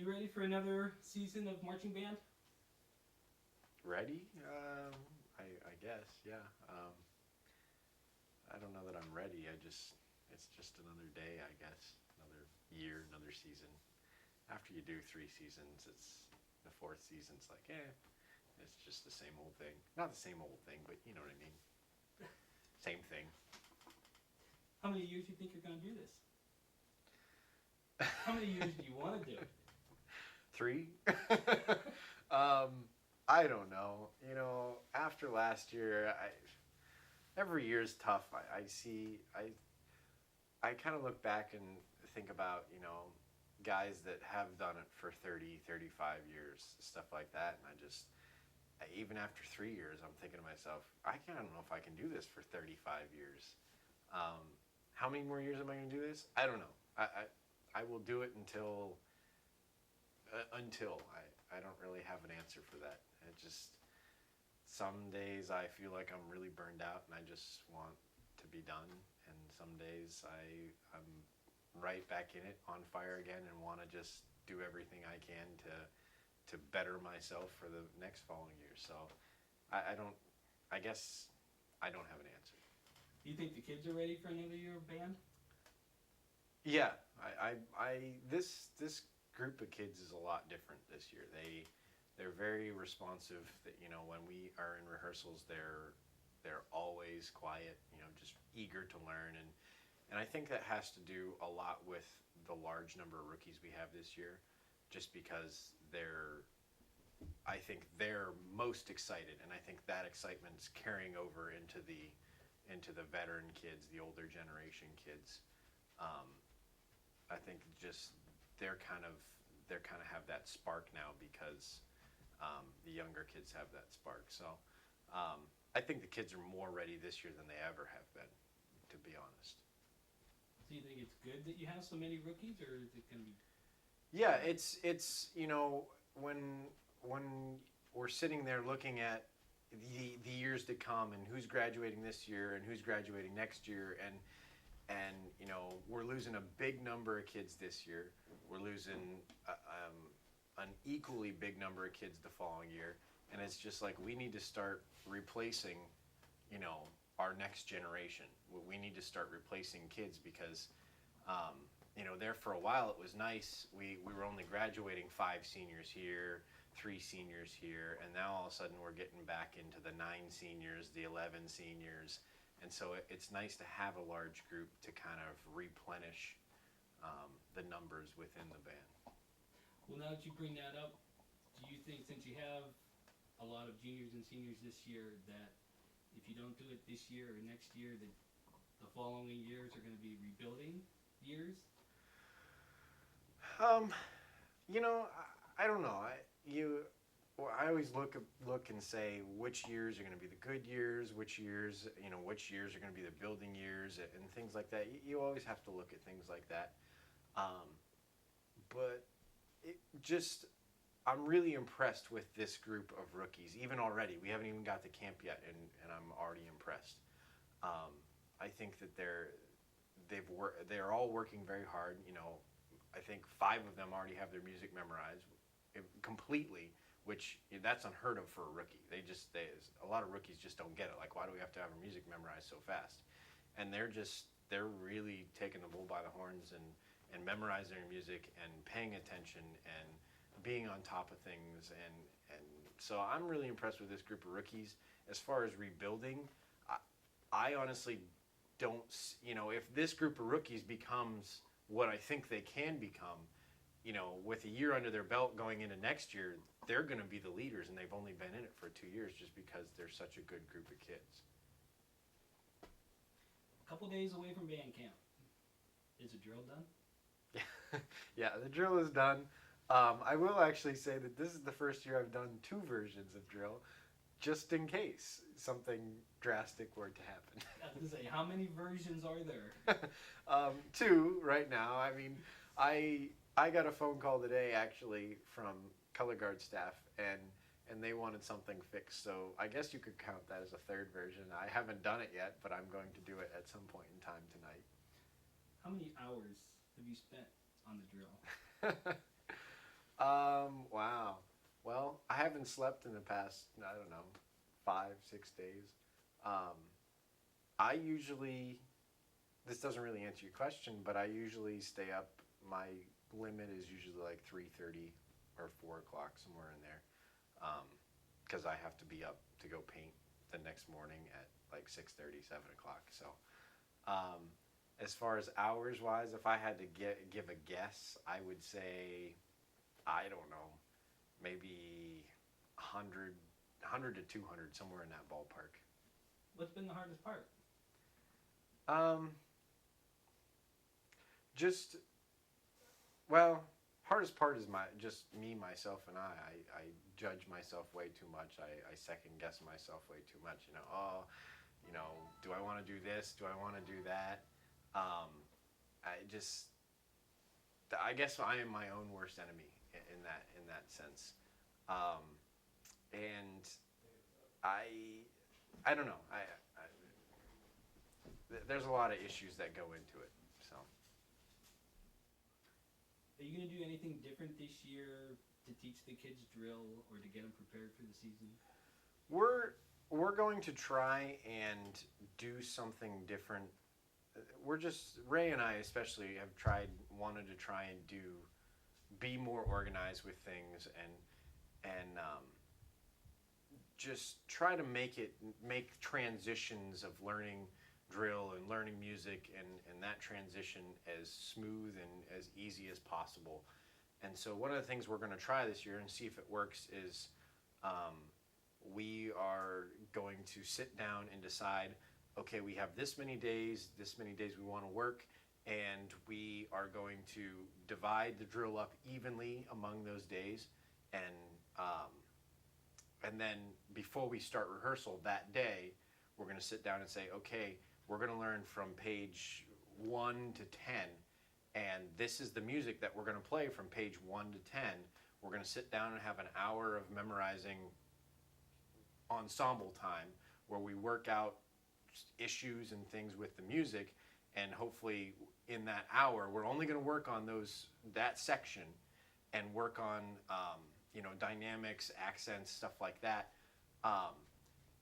You ready for another season of marching band? Ready? I guess, yeah. I don't know that I'm ready. It's just another day, I guess. Another year, another season. After you do 3 seasons, it's the fourth season's like, it's just the same old thing. Not the same old thing, but you know what I mean. Same thing. How many years do you think you're going to do this? How many years do you want to do it? 3? um, I don't know. You know, after last year, every year's tough. I kind of look back and think about, guys that have done it for 30, 35 years, stuff like that. And even after 3 years, I'm thinking to myself, I don't know if I can do this for 35 years. How many more years am I going to do this? I don't know. I will do it until I don't really have an answer for that. Some days I feel like I'm really burned out and I just want to be done, and some days I'm right back in it, on fire again, and want to just do everything I can to better myself for the next following year. So I guess I don't have an answer. Do you think the kids are ready for another year of band? Yeah, this group of kids is a lot different this year. They're very responsive. That when we are in rehearsals, they're always quiet. Just eager to learn, and I think that has to do a lot with the large number of rookies we have this year. Just because I think they're most excited, and I think that excitement's carrying over into the veteran kids, the older generation kids. I think just they're kind of have that spark now because the younger kids have that spark. So I think the kids are more ready this year than they ever have been, to be honest. So you think it's good that you have so many rookies, or is it going to be? Yeah, it's when we're sitting there looking at the years to come and who's graduating this year and who's graduating next year, and we're losing a big number of kids this year. We're losing an equally big number of kids the following year, and it's just like we need to start replacing, our next generation. We need to start replacing kids because, there for a while it was nice. We were only graduating 5 seniors here, 3 seniors here, and now all of a sudden we're getting back into the 9 seniors, the 11 seniors. And so it's nice to have a large group to kind of replenish the numbers within the band. Well, now that you bring that up, do you think, since you have a lot of juniors and seniors this year, that if you don't do it this year or next year, that the following years are going to be rebuilding years? I don't know. I always look and say which years are going to be the good years, which years are going to be the building years, and things like that. You always have to look at things like that. But I'm really impressed with this group of rookies. Even already, we haven't even got to camp yet, and I'm already impressed. I think that they're all working very hard. I think 5 of them already have their music memorized completely, which that's unheard of for a rookie. A lot of rookies just don't get it. Like, why do we have to have our music memorized so fast? And they're really taking the bull by the horns and memorizing their music and paying attention and being on top of things. And so I'm really impressed with this group of rookies. As far as rebuilding, I honestly don't, if this group of rookies becomes what I think they can become, with a year under their belt going into next year, they're going to be the leaders, and they've only been in it for 2 years just because they're such a good group of kids. A couple days away from band camp. Is the drill done? Yeah, the drill is done. I will actually say that this is the first year I've done 2 versions of drill, just in case something drastic were to happen. I was going to say, how many versions are there? 2 right now. I mean, I got a phone call today actually from color guard staff, and they wanted something fixed. So I guess you could count that as a 3rd version. I haven't done it yet, but I'm going to do it at some point in time tonight. How many hours have you spent on the drill? Wow. Well, I haven't slept in the past, I don't know, 5, 6 days. Um, I usually, this doesn't really answer your question, but I usually stay up. My limit is usually like 3:30 or 4 o'clock, somewhere in there, because I have to be up to go paint the next morning at like 6:30, 7 o'clock. So, um, as far as hours wise, if I had to give a guess, I would say, I don't know, maybe 100 to 200, somewhere in that ballpark. What's been the hardest part? Um, just well, hardest part is just me, myself, and I judge myself way too much. I second guess myself way too much. Do I want to do this? Do I want to do that? Um, I just, I guess I am my own worst enemy in that sense. Um, and I don't know. There's a lot of issues that go into it. So. Are you going to do anything different this year to teach the kids drill or to get them prepared for the season? We're going to try and do something different. Ray and I especially have wanted to try and be more organized with things and just try to make transitions of learning drill and learning music and that transition as smooth and as easy as possible. And so one of the things we're going to try this year and see if it works is we are going to sit down and decide, okay, we have this many days we want to work, and we are going to divide the drill up evenly among those days, and then before we start rehearsal that day, we're going to sit down and say, okay, we're going to learn from page 1 to 10, and this is the music that we're going to play from page 1 to 10. We're going to sit down and have an hour of memorizing ensemble time where we work out issues and things with the music, and hopefully in that hour we're only going to work on that section and work on dynamics, accents, stuff like that,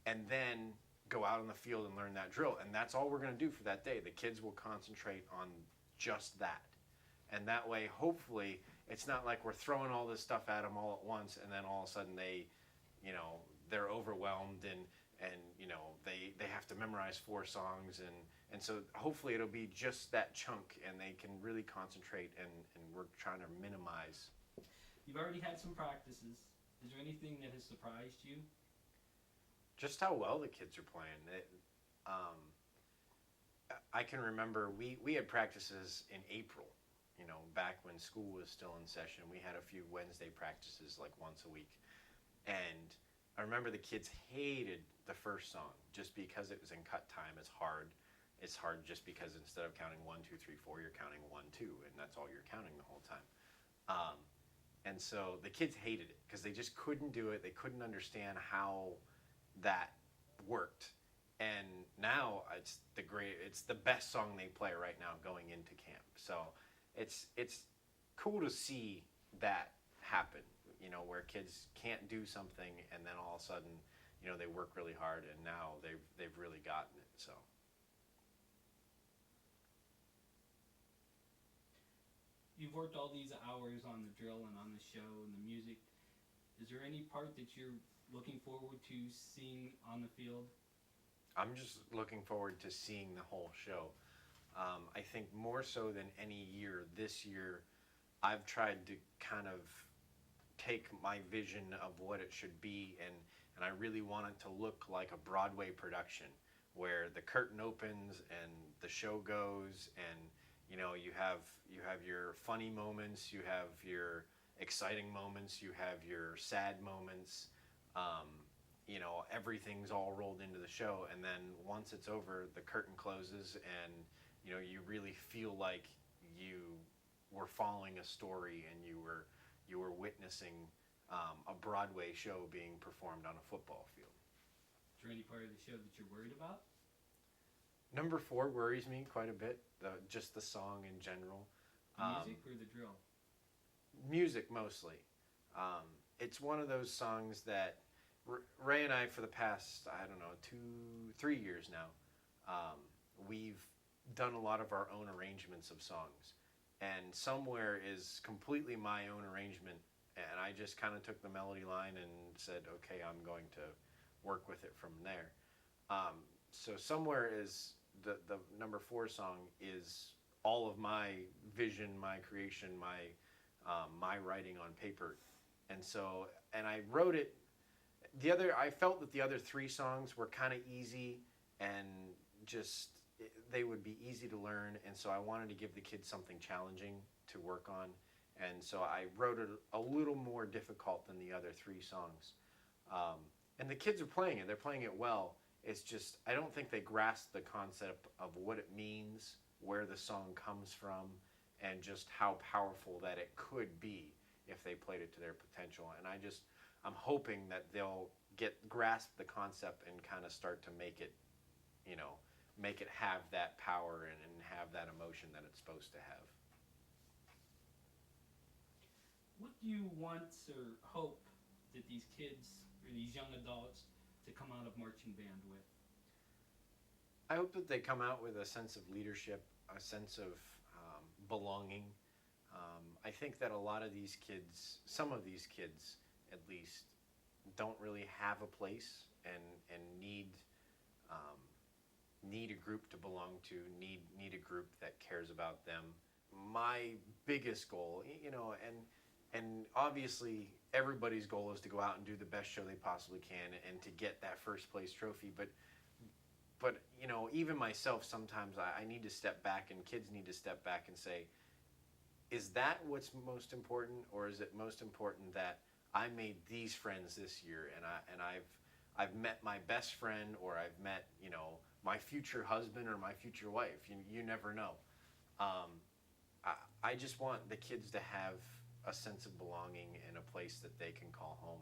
and then go out in the field and learn that drill. And that's all we're going to do for that day. The kids will concentrate on just that, and that way hopefully it's not like we're throwing all this stuff at them all at once and then all of a sudden they're overwhelmed and they have to memorize 4 songs, and so hopefully it'll be just that chunk and they can really concentrate, and we're trying to minimize. You've already had some practices. Is there anything that has surprised you? Just how well the kids are playing. I can remember we had practices in April, back when school was still in session. We had a few Wednesday practices like once a week, and I remember the kids hated the first song just because it was in cut time. It's hard just because instead of counting 1, 2, 3, 4, you're counting 1, 2, and that's all you're counting the whole time. And so the kids hated it because they just couldn't do it. They couldn't understand how that worked. And now it's the best song they play right now going into camp. So it's cool to see that happen, where kids can't do something and then all of a sudden, they work really hard and now they've really gotten it. So. You've worked all these hours on the drill and on the show and the music. Is there any part that you're looking forward to seeing on the field? I'm just looking forward to seeing the whole show. I think more so than any year, this year, I've tried to kind of take my vision of what it should be, and I really want it to look like a Broadway production where the curtain opens and the show goes, and you have your funny moments, you have your exciting moments, you have your sad moments. Everything's all rolled into the show, and then once it's over, the curtain closes, and you really feel like you were following a story and you were witnessing a Broadway show being performed on a football field. Is there any part of the show that you're worried about? Number 4 worries me quite a bit. Just the song in general. The music or the drill? music mostly. It's one of those songs that Ray and I, for the past, I don't know, 3 years now, we've done a lot of our own arrangements of songs. And Somewhere is completely my own arrangement. And I just kind of took the melody line and said, okay, I'm going to work with it from there. So Somewhere is the number 4 song is all of my vision, my creation, my writing on paper. And I wrote it. I felt that the other 3 songs were kind of easy and just they would be easy to learn, and so I wanted to give the kids something challenging to work on, and so I wrote it a little more difficult than the other 3 songs. And the kids are playing it; they're playing it well. It's just I don't think they grasp the concept of what it means, where the song comes from, and just how powerful that it could be if they played it to their potential. And I'm hoping that they'll grasp the concept and kind of start to make it, make it have that power and have that emotion that it's supposed to have. What do you want or hope that these kids or these young adults to come out of marching band with? I hope that they come out with a sense of leadership, a sense of belonging. I think that a lot of these kids, some of these kids at least, don't really have a place and need a group to belong to, need a group that cares about them. My biggest goal, and obviously everybody's goal is to go out and do the best show they possibly can and to get that first place trophy, but even myself, sometimes I need to step back, and kids need to step back and say, is that what's most important, or is it most important that I made these friends this year, and I've met my best friend, or I've met my future husband or my future wife. You never know. I just want the kids to have a sense of belonging and a place that they can call home.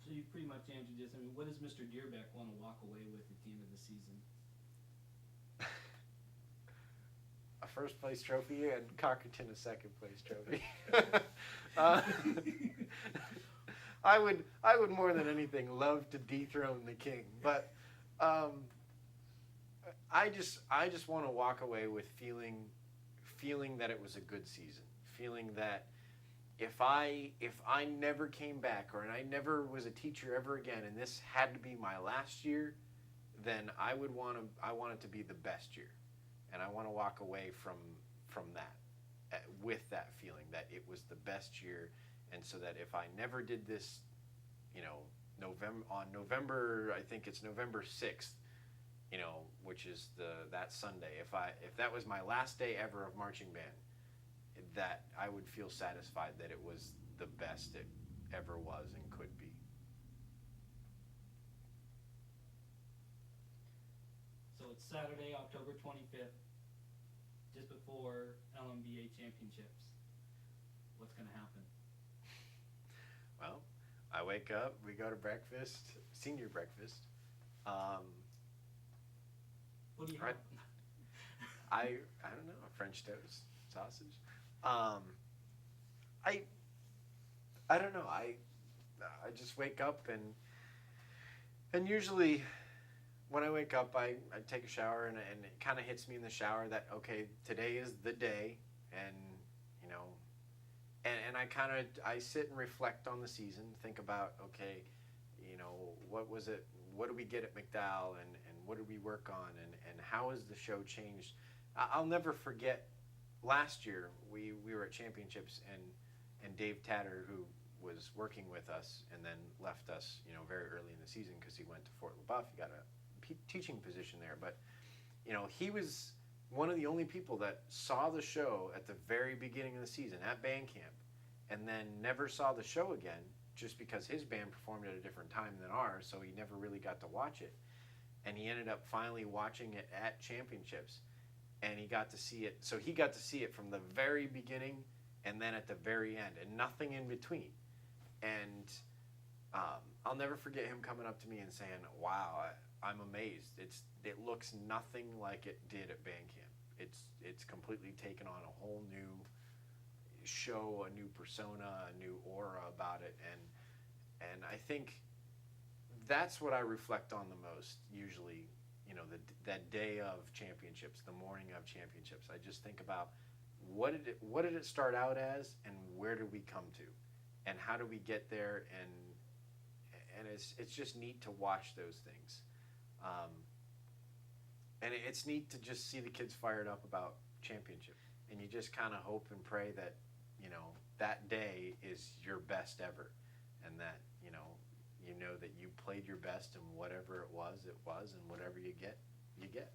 So you pretty much answered this. I mean, what does Mr. Deerbeck want to walk away with at the end of the season? A first place trophy and Cockerton a second place trophy. I would more than anything love to dethrone the king, but I just want to walk away with feeling that it was a good season, feeling that if I never came back, or I never was a teacher ever again, and this had to be my last year, then I want it to be the best year, and I want to walk away from that with that feeling that it was the best year, and so that if I never did this, November, I think it's November 6th, which is that Sunday, if that was my last day ever of marching band, that I would feel satisfied that it was the best it ever was and could be. So it's Saturday, October 25th, just before LMBA championships. What's going to happen? Well, I wake up, we go to breakfast, senior breakfast. What do you right. have? I don't know, French toast, sausage. I don't know. I just wake up and usually when I wake up, I take a shower and it kind of hits me in the shower that, okay, today is the day, and I sit and reflect on the season, think about, okay, what was it, what did we get at McDowell, and what did we work on, and how has the show changed? I'll never forget last year we were at championships, and Dave Tatter, who was working with us and then left us very early in the season because he went to Fort LaBeouf. He got a teaching position there, but he was one of the only people that saw the show at the very beginning of the season at band camp, and then never saw the show again just because his band performed at a different time than ours, so he never really got to watch it. And he ended up finally watching it at championships, and he got to see it. So he got to see it from the very beginning and then at the very end, and nothing in between. And I'll never forget him coming up to me and saying, "Wow, I'm amazed. It looks nothing like it did at band camp. It's completely taken on a whole new show a new persona, a new aura about it, and I think that's what I reflect on the most usually. You know, that day of championships, the morning of championships. I just think about what did it start out as, and where did we come to, and how do we get there, and it's just neat to watch those things, and it's neat to just see the kids fired up about championship, and you just kind of hope and pray that, you know, that day is your best ever, and that you know that you played your best, and whatever it was, and whatever you get, you get.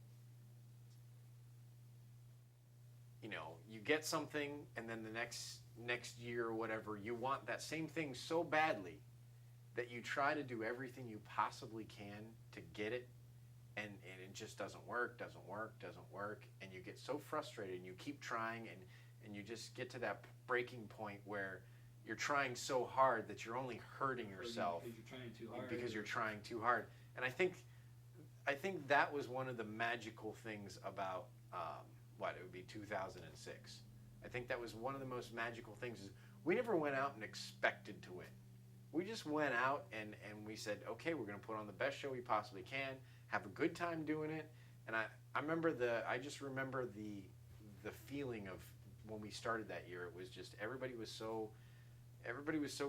You know, you get something, and then the next year or whatever, you want that same thing so badly that you try to do everything you possibly can to get it, and it just doesn't work, and you get so frustrated, and you keep trying, and you just get to that breaking point where you're trying so hard that you're only hurting yourself because you're trying too hard. And I think that was one of the magical things about it would be 2006. I think that was one of the most magical things is we never went out and expected to win. We just went out and we said, okay, we're going to put on the best show we possibly can, have a good time doing it. And I just remember the feeling of when we started that year. It was just everybody was so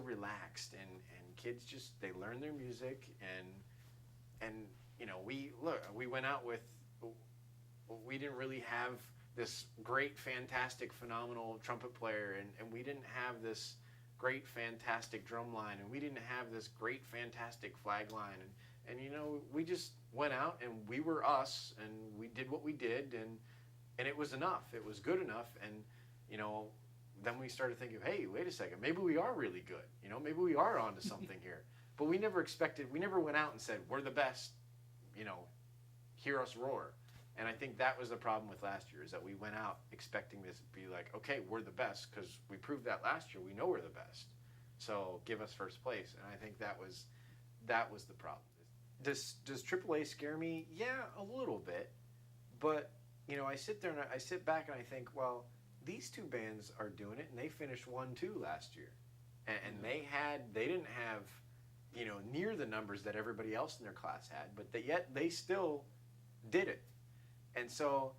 relaxed, and kids just, they learned their music, and you know, we went out with, we didn't really have this great, fantastic, phenomenal trumpet player, and we didn't have this great, fantastic drum line, and we didn't have this great, fantastic flag line, and you know, we just went out and we were us, and we did what we did, and it was enough. It was good enough, and you know, then we started thinking, hey, wait a second, maybe we are really good. You know, maybe we are onto something here. But we never went out and said, we're the best, you know, hear us roar. And I think that was the problem with last year, is that we went out expecting this to be like, okay, we're the best, because we proved that last year. We know we're the best. So give us first place. And I think that was the problem. Does AAA scare me? Yeah, a little bit. But, you know, I sit there and I sit back and I think, well, these two bands are doing it, and they finished 1-2 last year, and they didn't have, you know, near the numbers that everybody else in their class had, but yet they still did it. And so,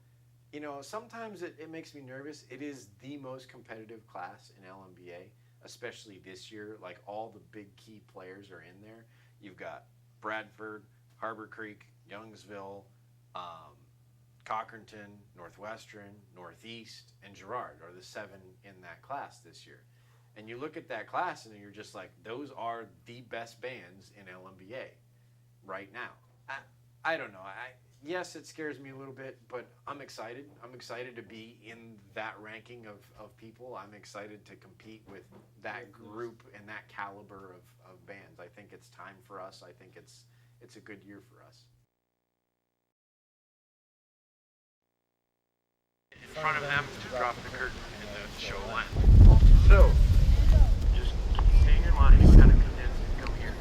you know, sometimes it makes me nervous. It is the most competitive class in LMBA, especially this year. Like, all the big key players are in there. You've got Bradford, Harbor Creek, Youngsville, Cochranton, Northwestern, Northeast, and Girard are the 7 in that class this year. And you look at that class and you're just like, those are the best bands in LMBA right now. I don't know. Yes, it scares me a little bit, but I'm excited. I'm excited to be in that ranking of people. I'm excited to compete with that group and that caliber of bands. I think it's time for us. I think it's a good year for us. In front of them to drop the curtain and the show will end. So, just stay in your line, kind of condense and come here.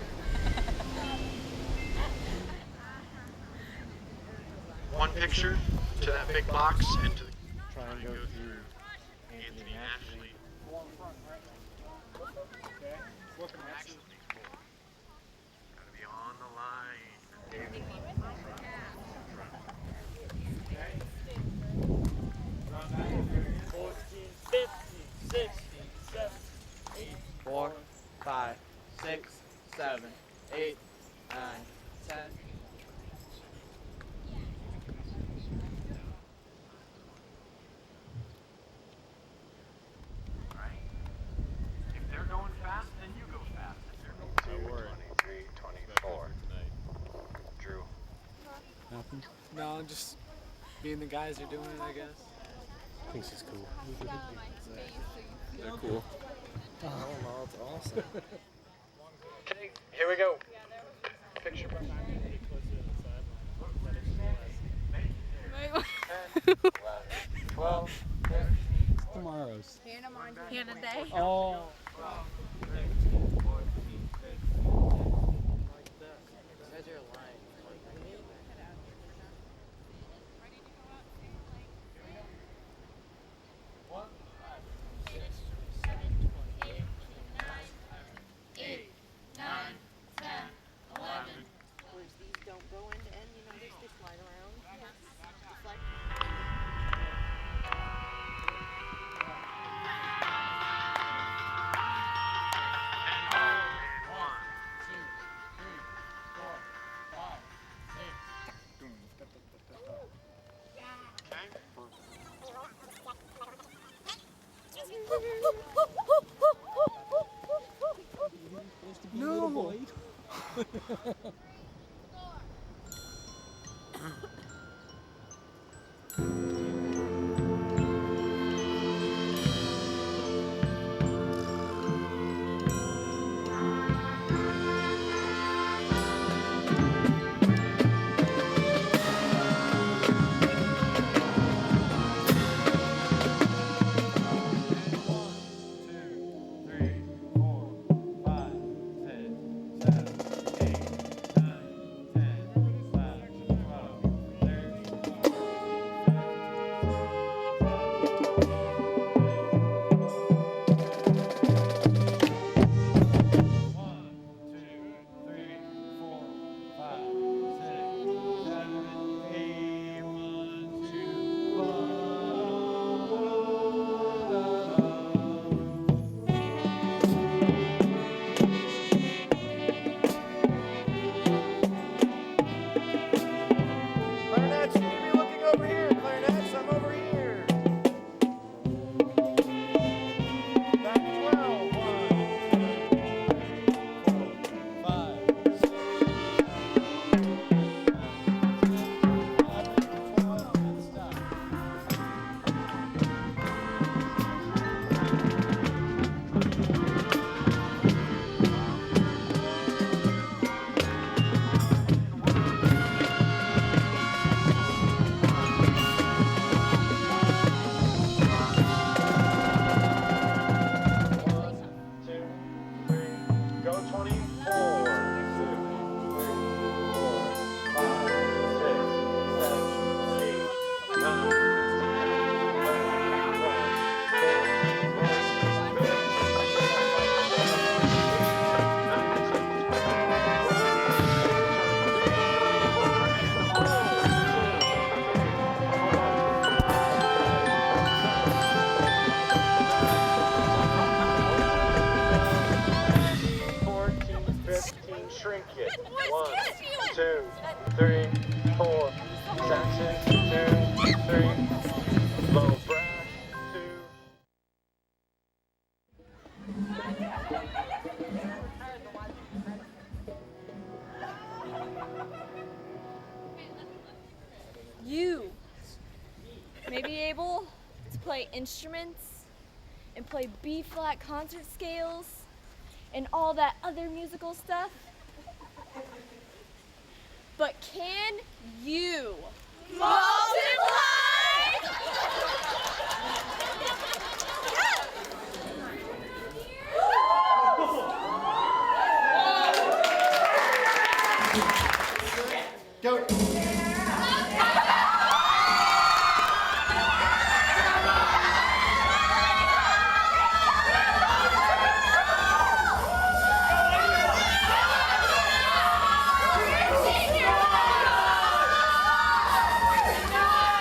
One picture to that big box and to the... Try and go through Anthony Ashley. Actually, gotta be on the line. 14, 15, 16, 17, 8, 4, 5, 6, 7, 8, 9, 10. If they're going fast, then you go fast. If they're going 23, 24. Drew. Nothing? No, just being the guys are doing it, I guess. Thinks he's cool. They're cool. Oh, no, it's awesome. Okay, here we go. Picture. 10, 11, 12, 13. Tomorrow's. Hannah Day. Oh. No. Clarinets, you need to be looking over here. Clarinets, I'm over here. Back 12. 1, 2, 3, 4, 5, 6, 7, 8, 9, 10, 11, 12. Stop. Go 24. 2, 3, 4, 5, 6, 7, 8, 9, 15, shrink it. 1, 2, 3, 4. Saxon, 2, 3. Low brass, 2. You may be able to play instruments and play B-flat concert scales and all that other musical stuff. But can you multiply? Go. No!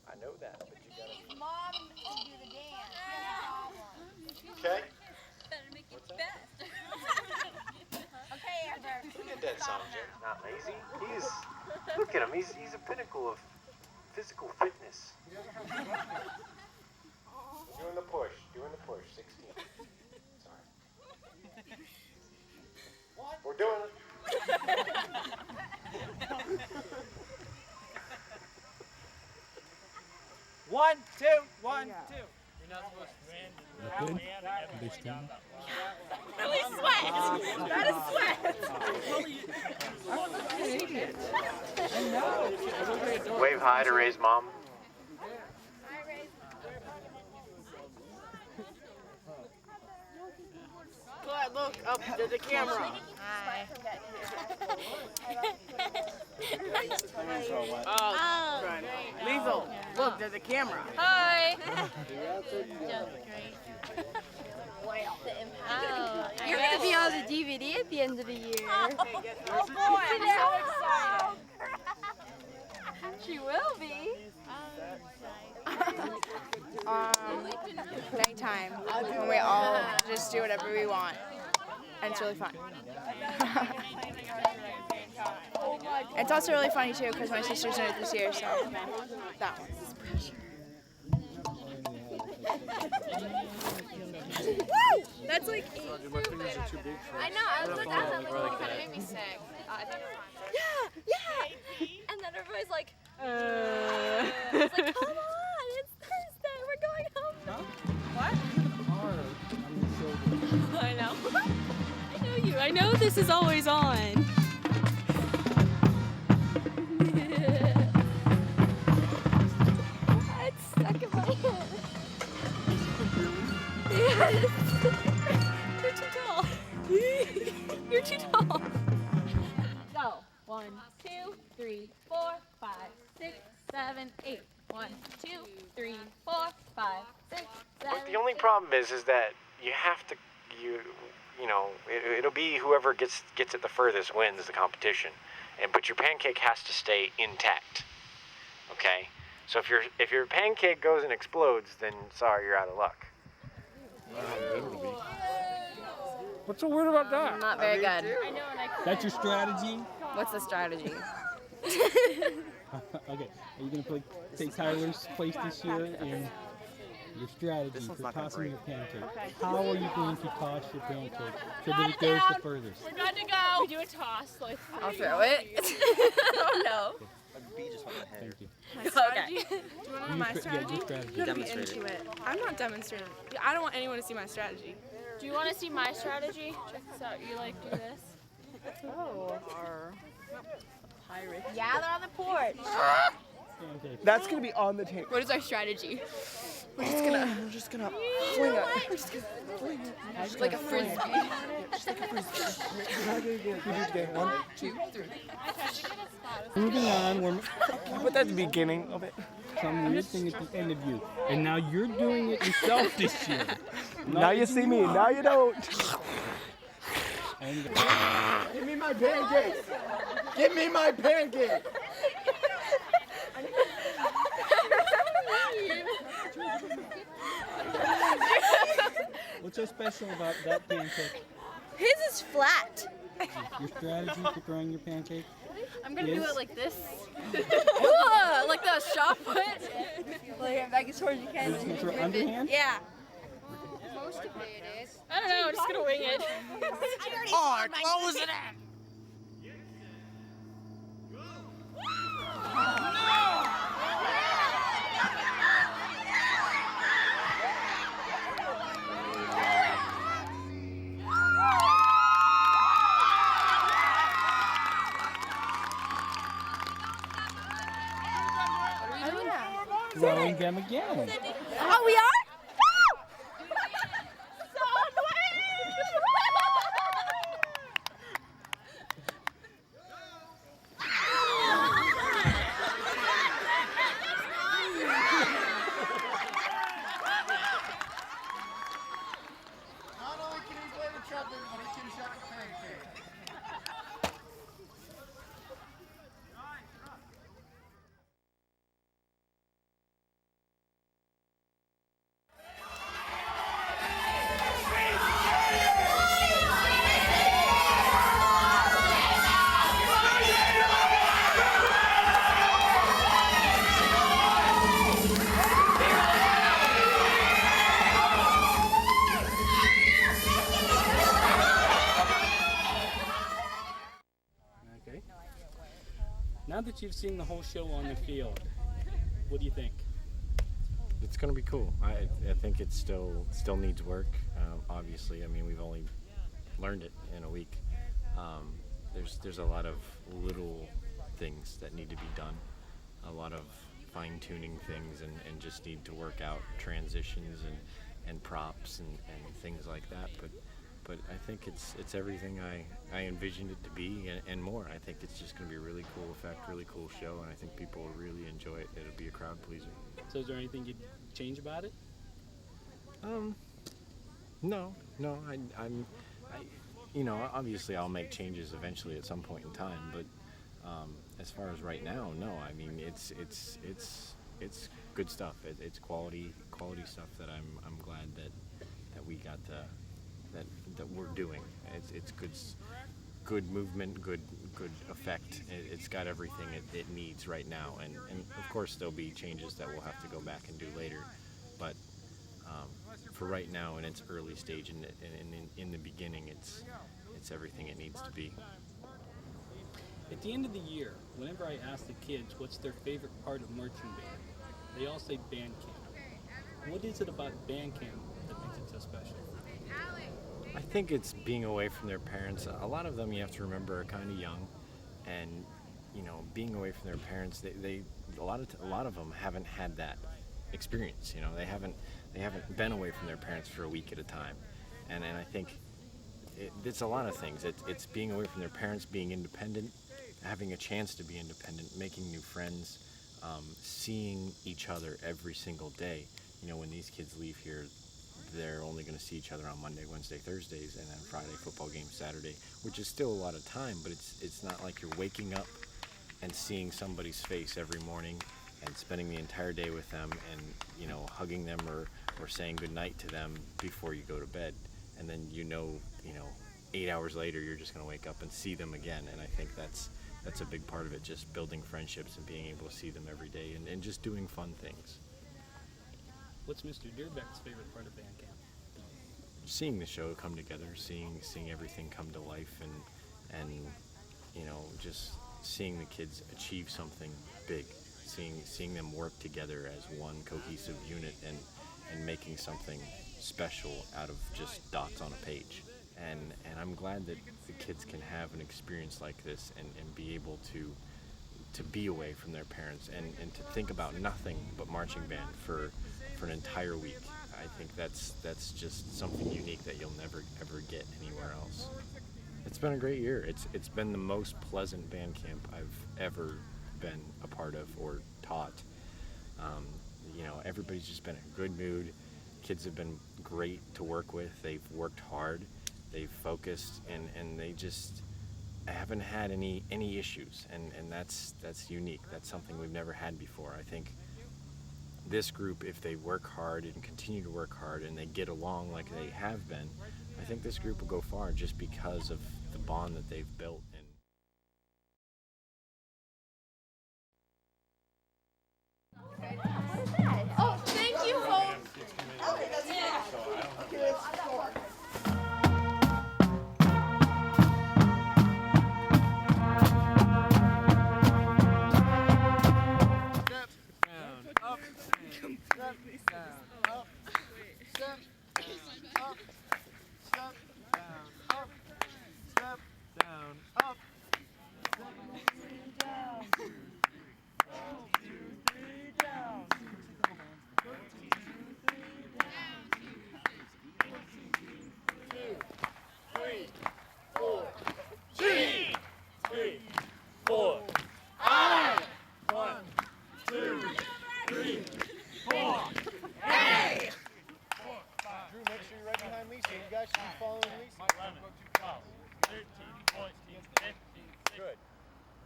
I know that, but you gotta. Mom can do the dance. Okay. Better make it best. Okay, Amber. Look at that Sanjay. Not lazy. Look at him. He's a pinnacle of physical fitness. Doing the push. 16. Sorry. We're doing it. One, two, 1, 2. You're not supposed to. Really sweat. That is sweat. Wave hi to Ray's mom. Go ahead, look up to the camera. Oh, right. Lethal, look to the camera. Hi. You're gonna be on the DVD at the end of the year. Oh boy, I'm so excited. She will be. Nighttime when we all just do whatever we want, and it's really fun. It's also really funny too because my sister's in it this year, so that one. Woo! That's like My fingers are too big for I know, I was like, it made me sick. I think it's fine. Yeah! And then everybody's like, it's like, come on, it's Thursday, we're going home. What? I know. I know you. I know this is always on. It's stuck in my head. Yes. You're too tall. You're too tall. Go. 1, 2, 3, 4, 5, 6, 7, 8. 1, 2, 3, 4, 5, 6, 7. The only problem is that you have to, it'll be whoever gets it the furthest wins the competition, but your pancake has to stay intact. Okay, so if your pancake goes and explodes, then sorry, you're out of luck. What's so weird about that? Not very good. That's your strategy? What's the strategy? Okay, are you going to take Tyler's place this year in your strategy for tossing your pancake? How are you going to toss your pancake so that it goes the furthest? We're good to go. We do a toss. Like, I'll throw it. oh no. Thank you. My strategy? Okay. Do you want to know my strategy? Your strategy. You gotta be into it. I'm not demonstrating. I don't want anyone to see my strategy. Do you want to see my strategy? Check this out. You like do this. Oh. Pirate. Gather on the porch. Pancake. That's gonna be on the table. What is our strategy? We're just gonna fling it. We're just gonna fling it. Just like a frisbee. Just like a frisbee. We do it again. 1, 2, 3. Moving on, we're put that at the beginning of it. some weird thing at the end of you. And now you're doing it yourself this year. Now you see me. Now you don't. And Give me my pancake. Give me my pancake. what's so special about that pancake? His is flat. Your strategy for throwing your pancake? I'm gonna do Yes. it like this. Like the shot put. Like it back as hard as you can. You throw underhand? Yeah. I don't know. I'm just gonna wing it. Oh, close it in. Throwing them again. Oh, we are? that you've seen the whole show on the field, what do you think? It's going to be cool. I think it still needs work. Obviously, I mean, we've only learned it in a week. There's a lot of little things that need to be done, a lot of fine-tuning things, and just need to work out transitions and props and things like that. But I think it's everything I envisioned it to be and more. I think it's just going to be a really cool effect, really cool show, and I think people will really enjoy it. It'll be a crowd pleaser. So is there anything you'd change about it? No. Obviously I'll make changes eventually at some point in time, but as far as right now, no. I mean, it's good stuff. It's quality stuff that I'm glad that we got that we're doing. It's good movement, good effect. It's got everything it needs right now, and of course there'll be changes that we'll have to go back and do later, but for right now in its early stage and in the beginning, it's everything it needs to be. At the end of the year, whenever I ask the kids what's their favorite part of marching band, they all say band camp. What is it about band camp that makes it so special? I think it's being away from their parents. A lot of them, you have to remember, are kind of young, and being away from their parents, they a lot of them haven't had that experience. They haven't been away from their parents for a week at a time, and I think it's a lot of things. It's being away from their parents, being independent, having a chance to be independent, making new friends, seeing each other every single day. When these kids leave here, they're only going to see each other on Monday, Wednesday, Thursdays, and then Friday football game, Saturday, which is still a lot of time, but it's not like you're waking up and seeing somebody's face every morning and spending the entire day with them and hugging them or saying goodnight to them before you go to bed, and then 8 hours later you're just going to wake up and see them again. And I think that's a big part of it, just building friendships and being able to see them every day and just doing fun things. What's Mr. Deerbeck's favorite part of band camp? Seeing the show come together, seeing everything come to life, and just seeing the kids achieve something big, seeing them work together as one cohesive unit and making something special out of just dots on a page. And I'm glad that the kids can have an experience like this and be able to be away from their parents and to think about nothing but marching band for an entire week. I think that's just something unique that you'll never ever get anywhere else. It's been a great year. It's been the most pleasant band camp I've ever been a part of or taught. Everybody's just been in a good mood. Kids have been great to work with. They've worked hard. They've focused, and they just haven't had any issues, and that's unique. That's something we've never had before. I think this group, if they work hard and continue to work hard and they get along like they have been, I think this group will go far just because of the bond that they've built. Oh, thank you, Hope. Okay, that's okay, let's score.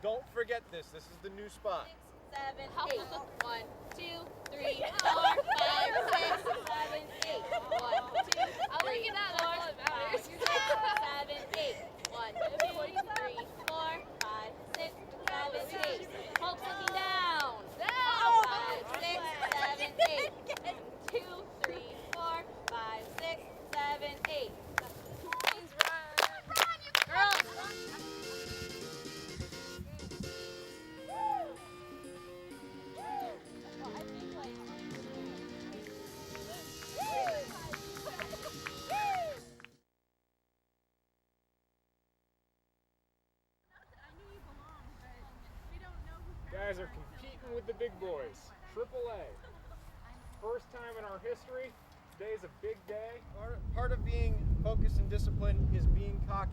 Don't forget this. This is the new spot. 6, 7, 8. 1, 2, 3, 4, 5, 6, 7, 8. 1, 2, 3, 4, 5, 6, 7, 8. 1, 2, 3, 4, 5, 6, 7, 8. Hope's looking down. 5, 6, 7, 8. 2, 3, 4, 5, 6, 7, 8. Please run. Girls. big boys, AAA. First time in our history. Today's a big day. Part of being focused and disciplined is being cocky.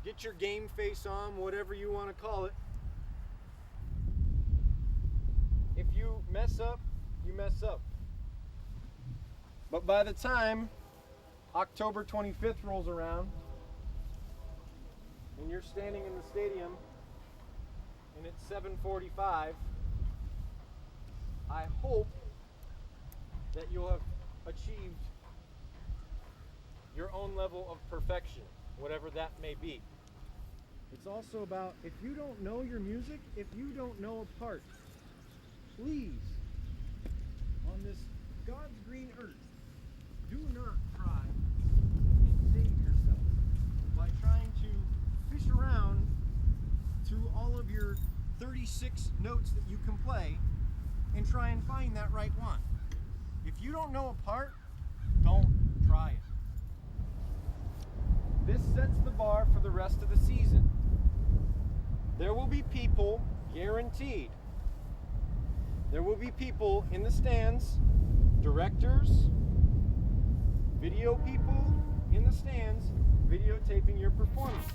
Get your game face on, whatever you want to call it. If you mess up, you mess up. But by the time October 25th rolls around, and you're standing in the stadium, and it's 7:45, I hope that you'll have achieved your own level of perfection, whatever that may be. It's also about, if you don't know your music, if you don't know a part, please, on this God's green earth, do not try and save yourself by trying to fish around to all of your 36 notes that you can play and try and find that right one. If you don't know a part, don't try it. This sets the bar for the rest of the season. There will be people, guaranteed. There will be people in the stands, directors, video people in the stands, videotaping your performance.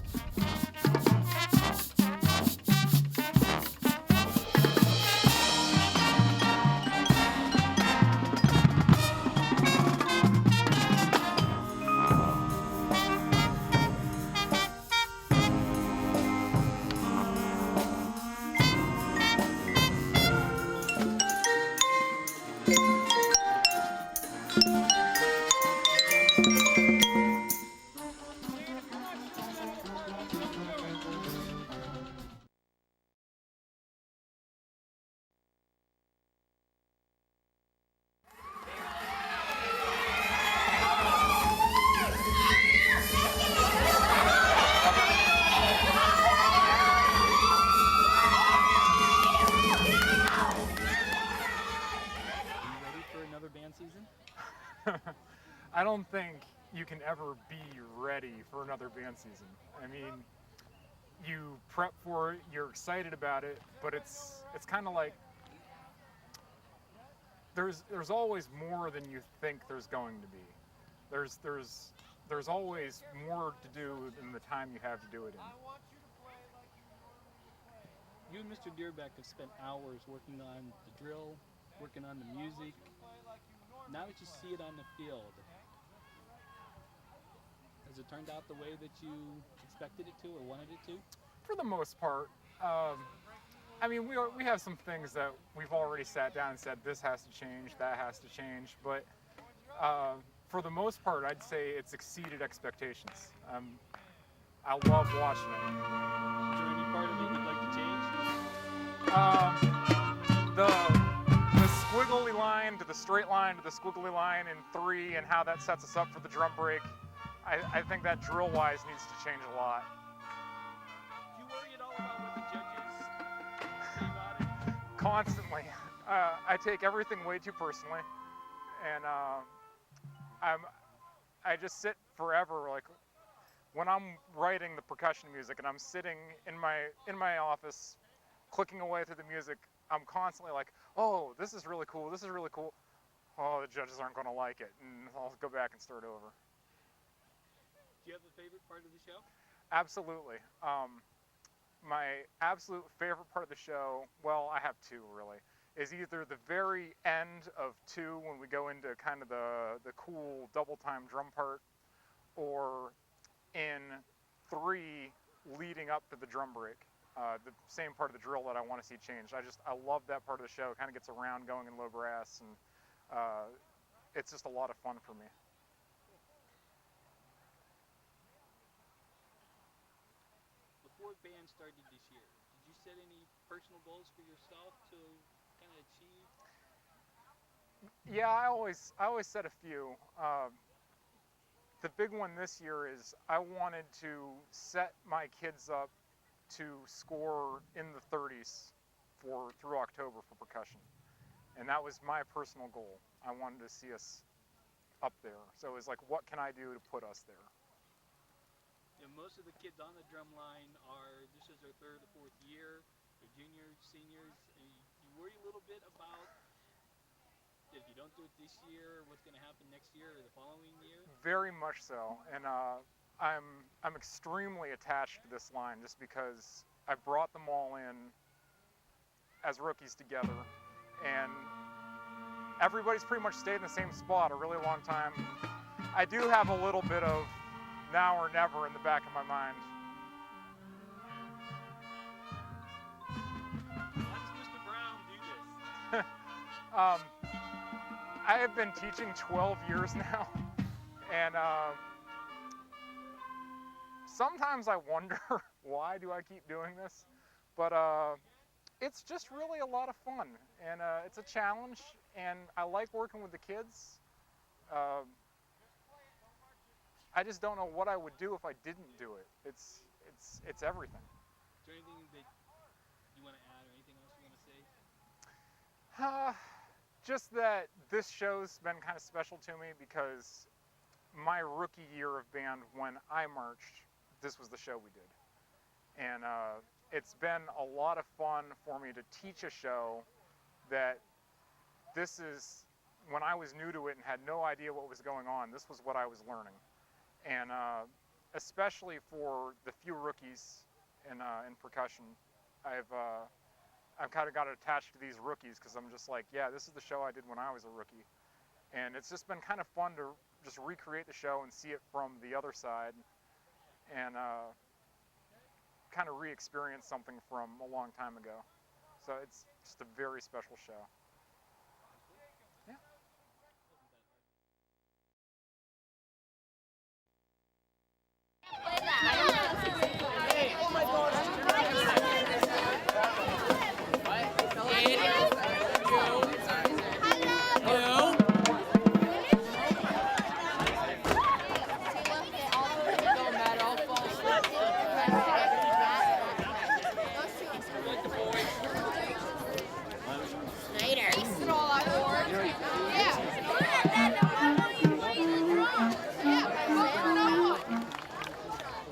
I don't think you can ever be ready for another band season. I mean, you prep for it, you're excited about it, but it's kind of like there's always more than you think there's going to be. There's always more to do than the time you have to do it in. You and Mr. Deerbeck have spent hours working on the drill, working on the music. Now that you see it on the field, has it turned out the way that you expected it to or wanted it to? For the most part. I mean, we have some things that we've already sat down and said, this has to change, that has to change, but for the most part, I'd say it's exceeded expectations. I love watching it. Is there any part of it you'd like to change? The squiggly line to the straight line to the squiggly line in 3 and how that sets us up for the drum break, I think that drill-wise needs to change a lot. Do you worry at all about what the judges say about it? Constantly. I take everything way too personally, and I just sit forever, like when I'm writing the percussion music and I'm sitting in my office clicking away through the music, I'm constantly like, oh, this is really cool, this is really cool. Oh, the judges aren't going to like it, and I'll go back and start over. Do you have a favorite part of the show? Absolutely. My absolute favorite part of the show, well, I have two really, is either the very end of 2 when we go into kind of the cool double time drum part, or in 3 leading up to the drum break. The same part of the drill that I want to see changed. I love that part of the show. It kind of gets around going in low brass, and it's just a lot of fun for me. Before band started this year, did you set any personal goals for yourself to kind of achieve? Yeah, I always set a few. The big one this year is I wanted to set my kids up to score in the 30s through October for percussion, and that was my personal goal. I wanted to see us up there. So it was like, what can I do to put us there? And most of the kids on the drum line this is their 3rd or 4th year. They're juniors, seniors. worry a little bit about if you don't do it this year, what's going to happen next year or the following year? Very much so, and I'm extremely attached to this line just because I brought them all in as rookies together, and everybody's pretty much stayed in the same spot a really long time. I do have a little bit of now or never in the back of my mind. Why does Mr. Brown do this? I have been teaching 12 years now, and sometimes I wonder why do I keep doing this, but it's just really a lot of fun, and it's a challenge, and I like working with the kids. I just don't know what I would do if I didn't do it. It's everything. Is there anything that you want to add or anything else you want to say? Just that this show's been kind of special to me because my rookie year of band, when I marched, this was the show we did. And it's been a lot of fun for me to teach a show that this is, when I was new to it and had no idea what was going on, this was what I was learning. And especially for the few rookies in percussion, I've kind of got attached to these rookies because I'm just like, yeah, this is the show I did when I was a rookie. And it's just been kind of fun to just recreate the show and see it from the other side and kind of re-experience something from a long time ago. So it's just a very special show. Yeah.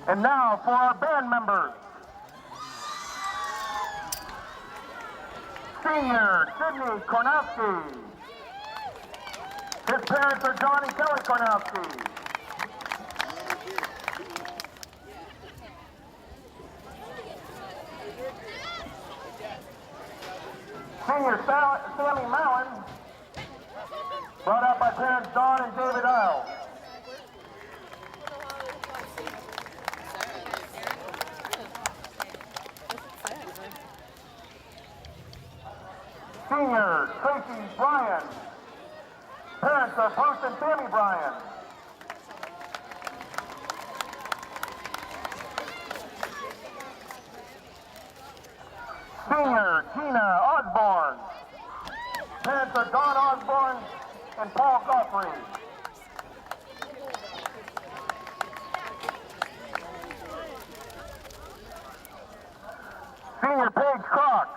And now for our band members. Senior Sydney Kornowski. His parents are John and Kelly Kornowski. Senior Sammy Mallon, brought up by parents Don and David Isle. Senior Tracy Bryan, parents are Bruce and Tammy Bryan. Senior Gina Osborne, parents are Don Osborne and Paul Godfrey. Senior Paige Crock,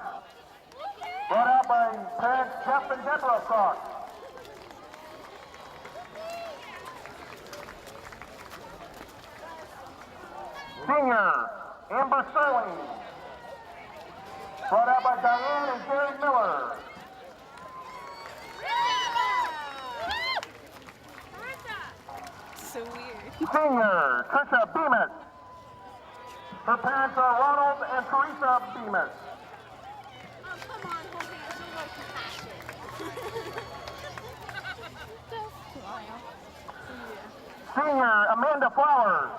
brought out by parents Jeff and Deborah Crock. Senior Amber Sterling, brought out by Diane and Jerry Miller. So weird. Senior Trisha Bemis. Her parents are Ronald and Teresa Bemis. Come on, hold hands, show more compassion. Just smile. Senior Amanda Flowers,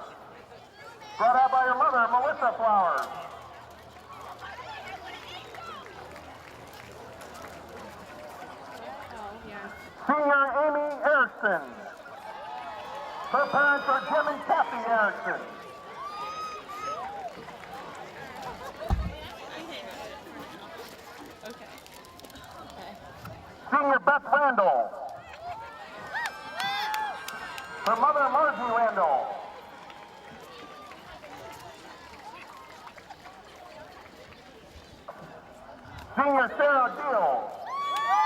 brought out by her mother, Melissa Flowers. Senior Amy Erickson. Her parents are Jim and Kathy Erickson. Senior Beth Randall. Her mother, Margie Randall. Senior Sarah Deal,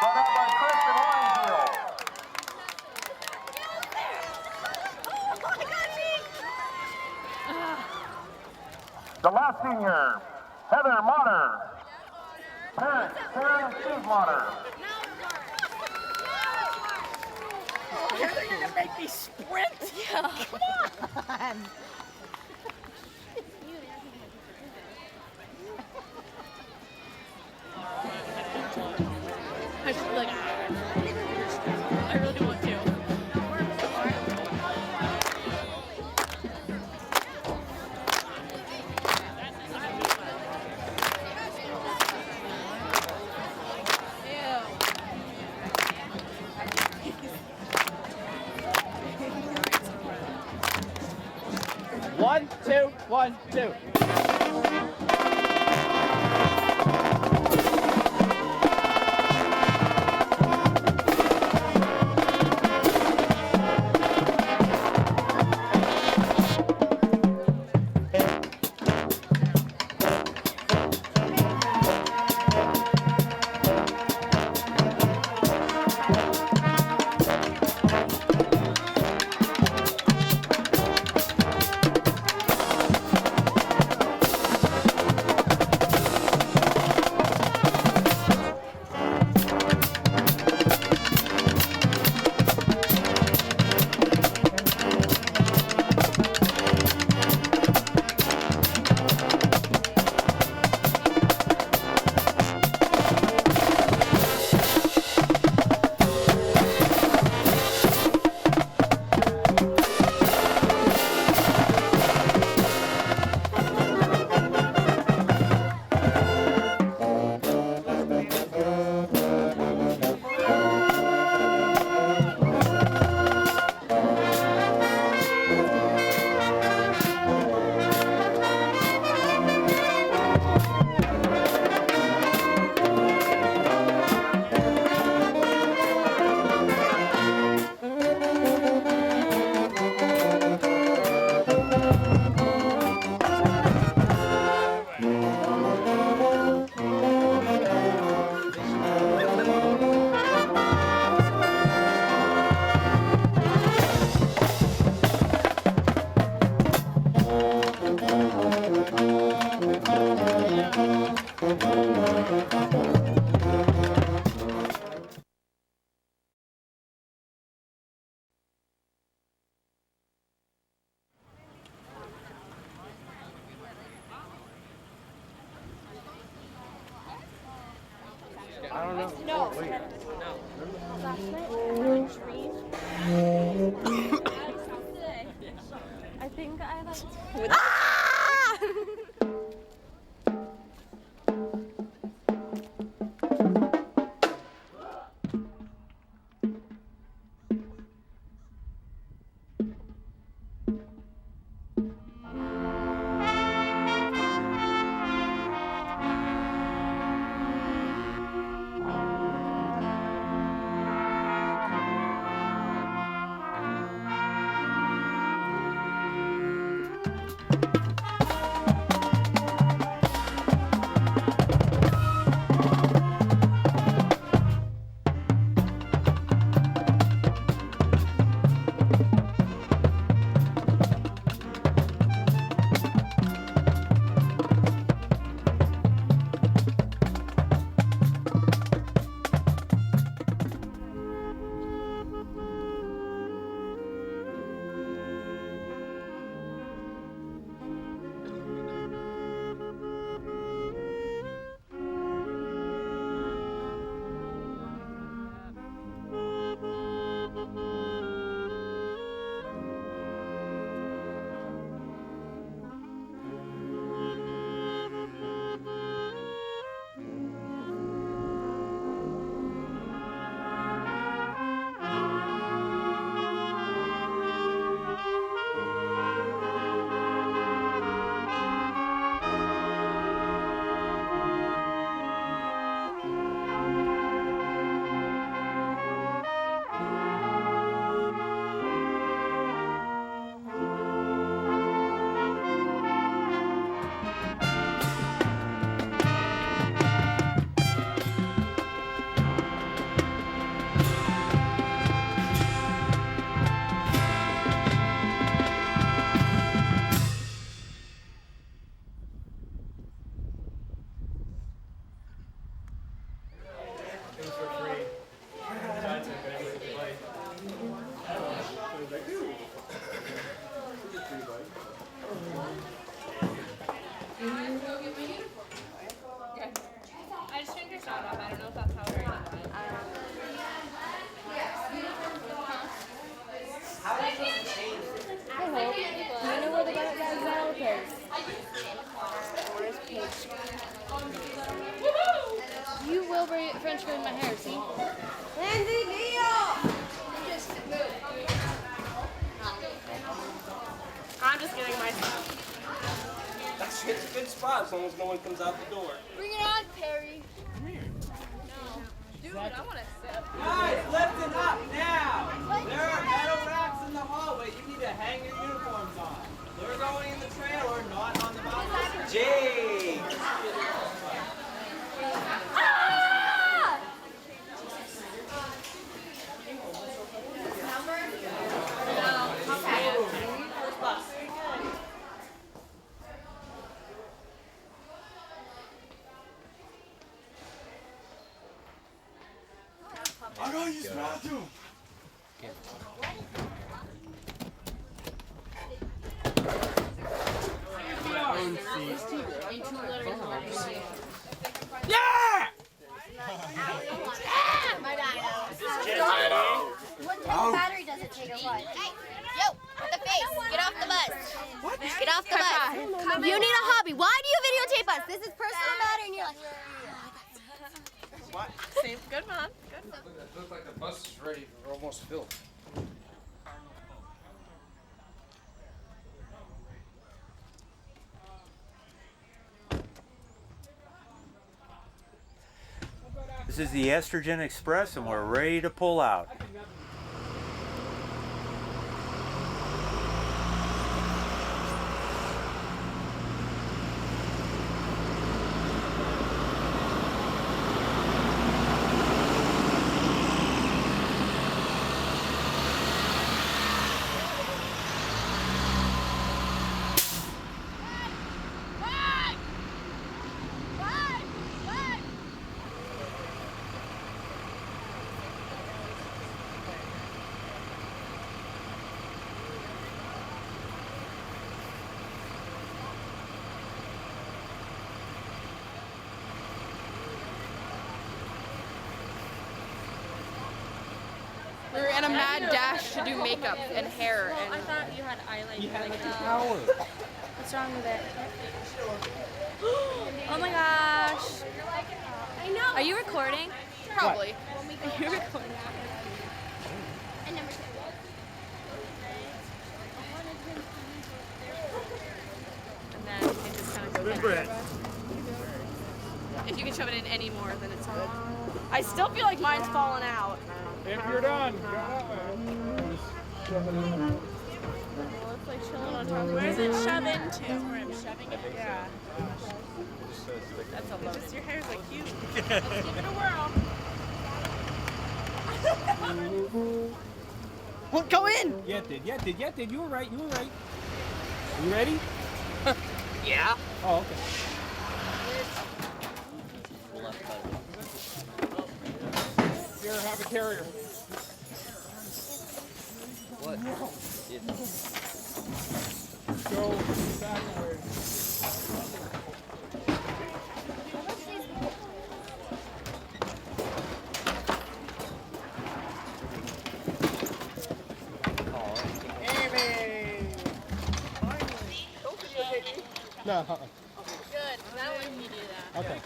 brought out by Chris and Lauren Deal. The last senior, Heather Motter. Parents, Karen and Cheesewater. You're gonna make me sprint? Yeah. Come on. I just like. I really want to. One, two, 1, 2. I don't know. No. Wait. Last night I had a dream. I think I like. as long as no one comes out the door. Bring it on, Perry. Dude, I want to sit. Guys, listen up now! There are metal racks in the hallway. You need to hang your uniforms on. They're going in the trailer, not on the bus. Jake! I gotta use the bathroom. Yeah! My What type of battery does it take or what? Hey, yo, with the face, get off the bus. What? Get off the bus. You need a hobby. Why do you videotape us? This is personal matter, and you're like, What? Good, Mom. Good. It looks like the bus is ready. We're almost filled. This is the Estrogen Express, and we're ready to pull out. We were in a mad dash to do makeup and hair. And I thought you had eyeliner. You had like an that. hour. What's wrong with it? Oh my gosh. I know. Are you recording? probably. Are you recording? and number 2. And then it just kind of goes in. If you can shove it in any more, then it's on. I still feel like mine's falling out. If you're done, go that way. Well, it's like chilling on top of Where's it. it shove into? Where I'm shoving it? Yeah. That's a lot. Just your hair's like cute. Let's give it a whirl. Well, go in! Yeah, did. You were right. You ready? Yeah. Oh, okay. Here, have a carrier. What? Go back away. Amy! No. Good. That one you do that. Okay.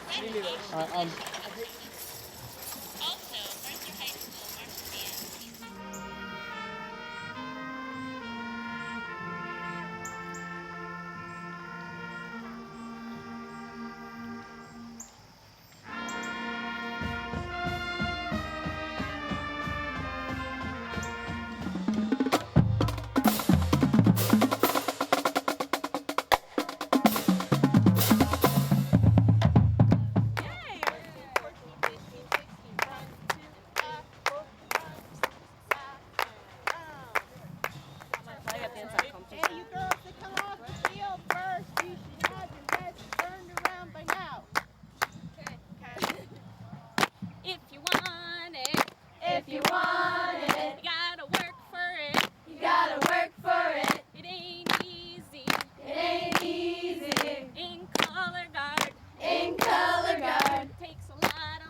Hey, you girls that come off the field first, you should have your heads turned around by now. Okay. If you want it, you gotta work for it. You gotta work for it. It ain't easy. In color guard. It takes a lot.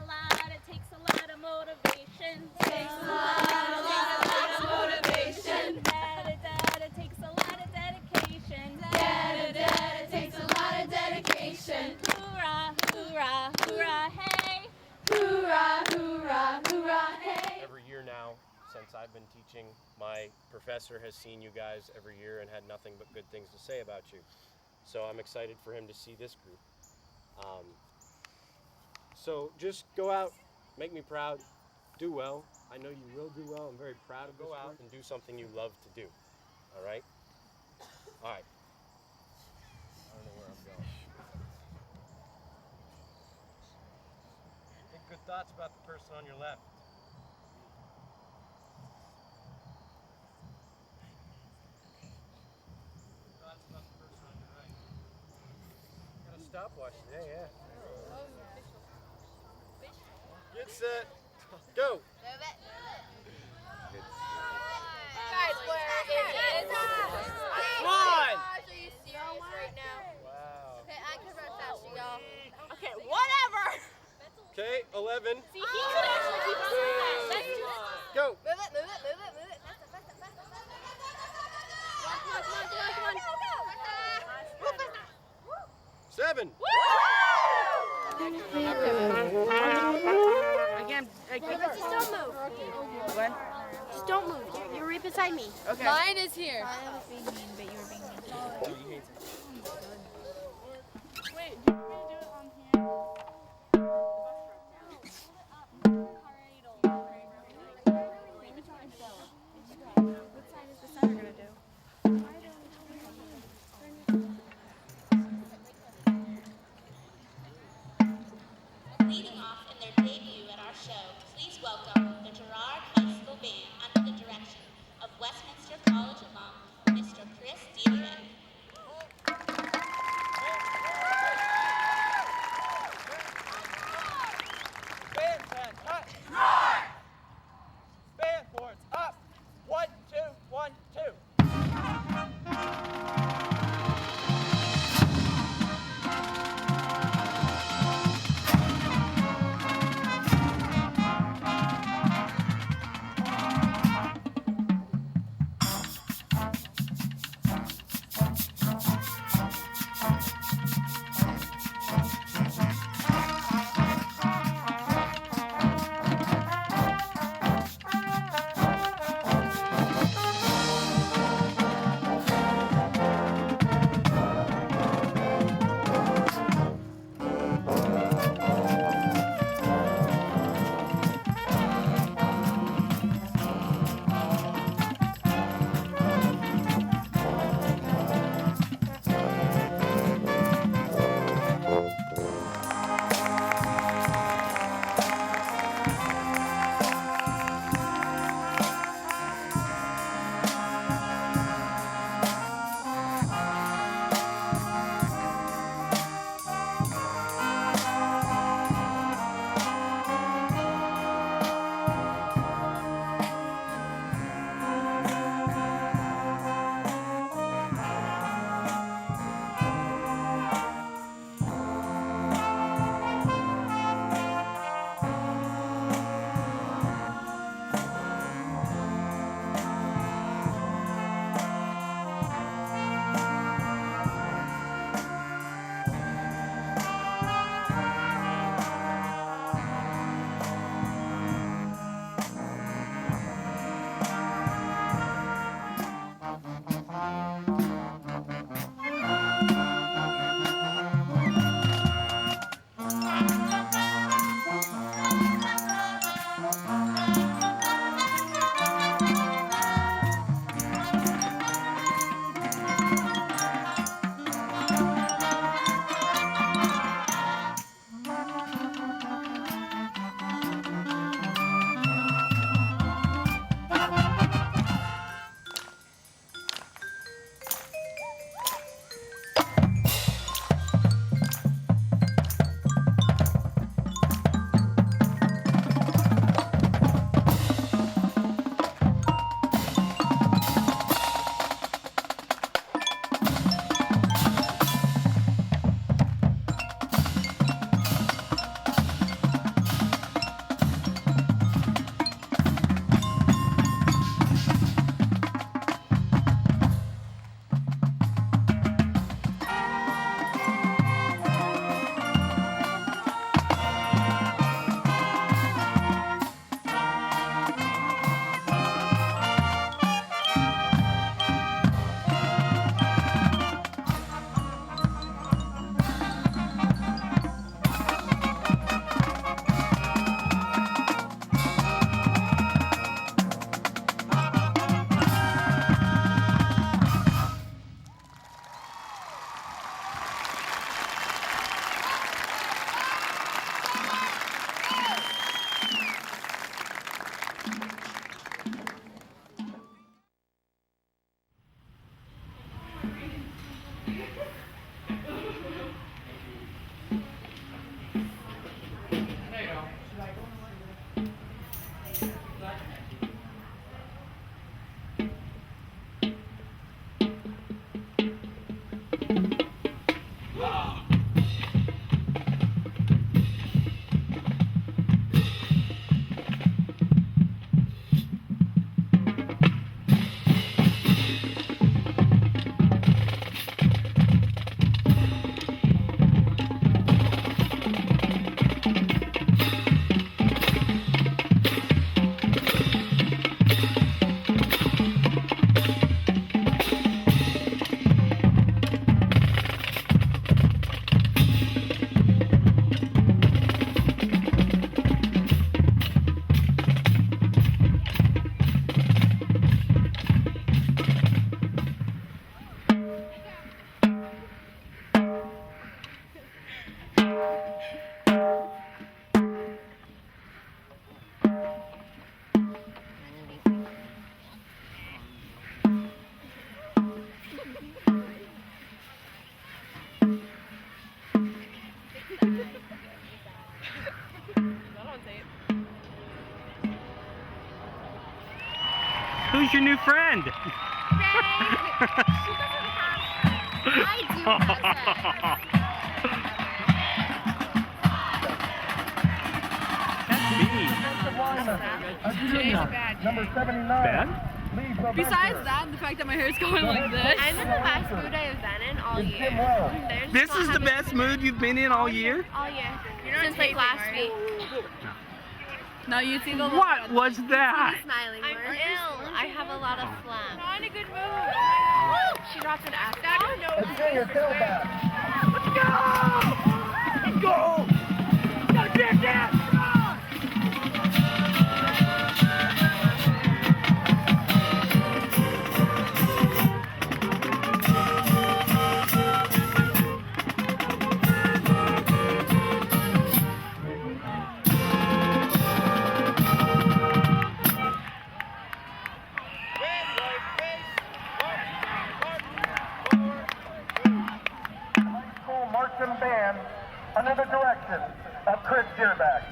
It takes a lot of motivation. It takes a lot of motivation. It takes a lot of dedication. It takes a lot of dedication. Hoorah, hoorah, hoorah, hey. Hoorah, hoorah, hoorah, hey. Every year now, since I've been teaching, my professor has seen you guys every year and had nothing but good things to say about you. So I'm excited for him to see this group. So just go out, make me proud, do well. I know you will do well. I'm very proud of this. Go out and do something you love to do. All right? All right. I don't know where I'm going. Think good thoughts about the person on your left. Thoughts about the person on your right. Got a stopwatch today, yeah. Get set, go. Move it. Guys, where is it? Come on. Are you serious right now? Wow. Okay, I can run faster, y'all. Okay, whatever. Okay, 11. See, he could actually keep us fast. Let's do it. Go. Move it, move it, move it, move it. Faster, faster, faster, faster. Come on. Go, go, go. 7. Again, Just don't move. What? Just don't move. You're right beside me. Okay. Mine is here. I was being mean, but you were being mean. Wait, do you want me to do it on here? What side is the center gonna do? Leading off in their debut at our show, please welcome the Girard High School Band under the direction of Westminster College alum, Mr. Chris Diederich. Band stand, cut. Band boards up. 1, 2, 1, 2. Who's your new friend? I do have that. Number 79. Bad? Besides that, the fact that my hair is going like this. I'm in the best mood I've been in all year. There's This not is the having- best mood you've been in all year? All year. Since like last week. No, you see the What was that? Smiling more. I'm ill. I have a lot of phlegm. Not in a good mood. She dropped an ass. Let's get your tailback. Let's go! Go get that! Marching band under the direction of Chris Dearback.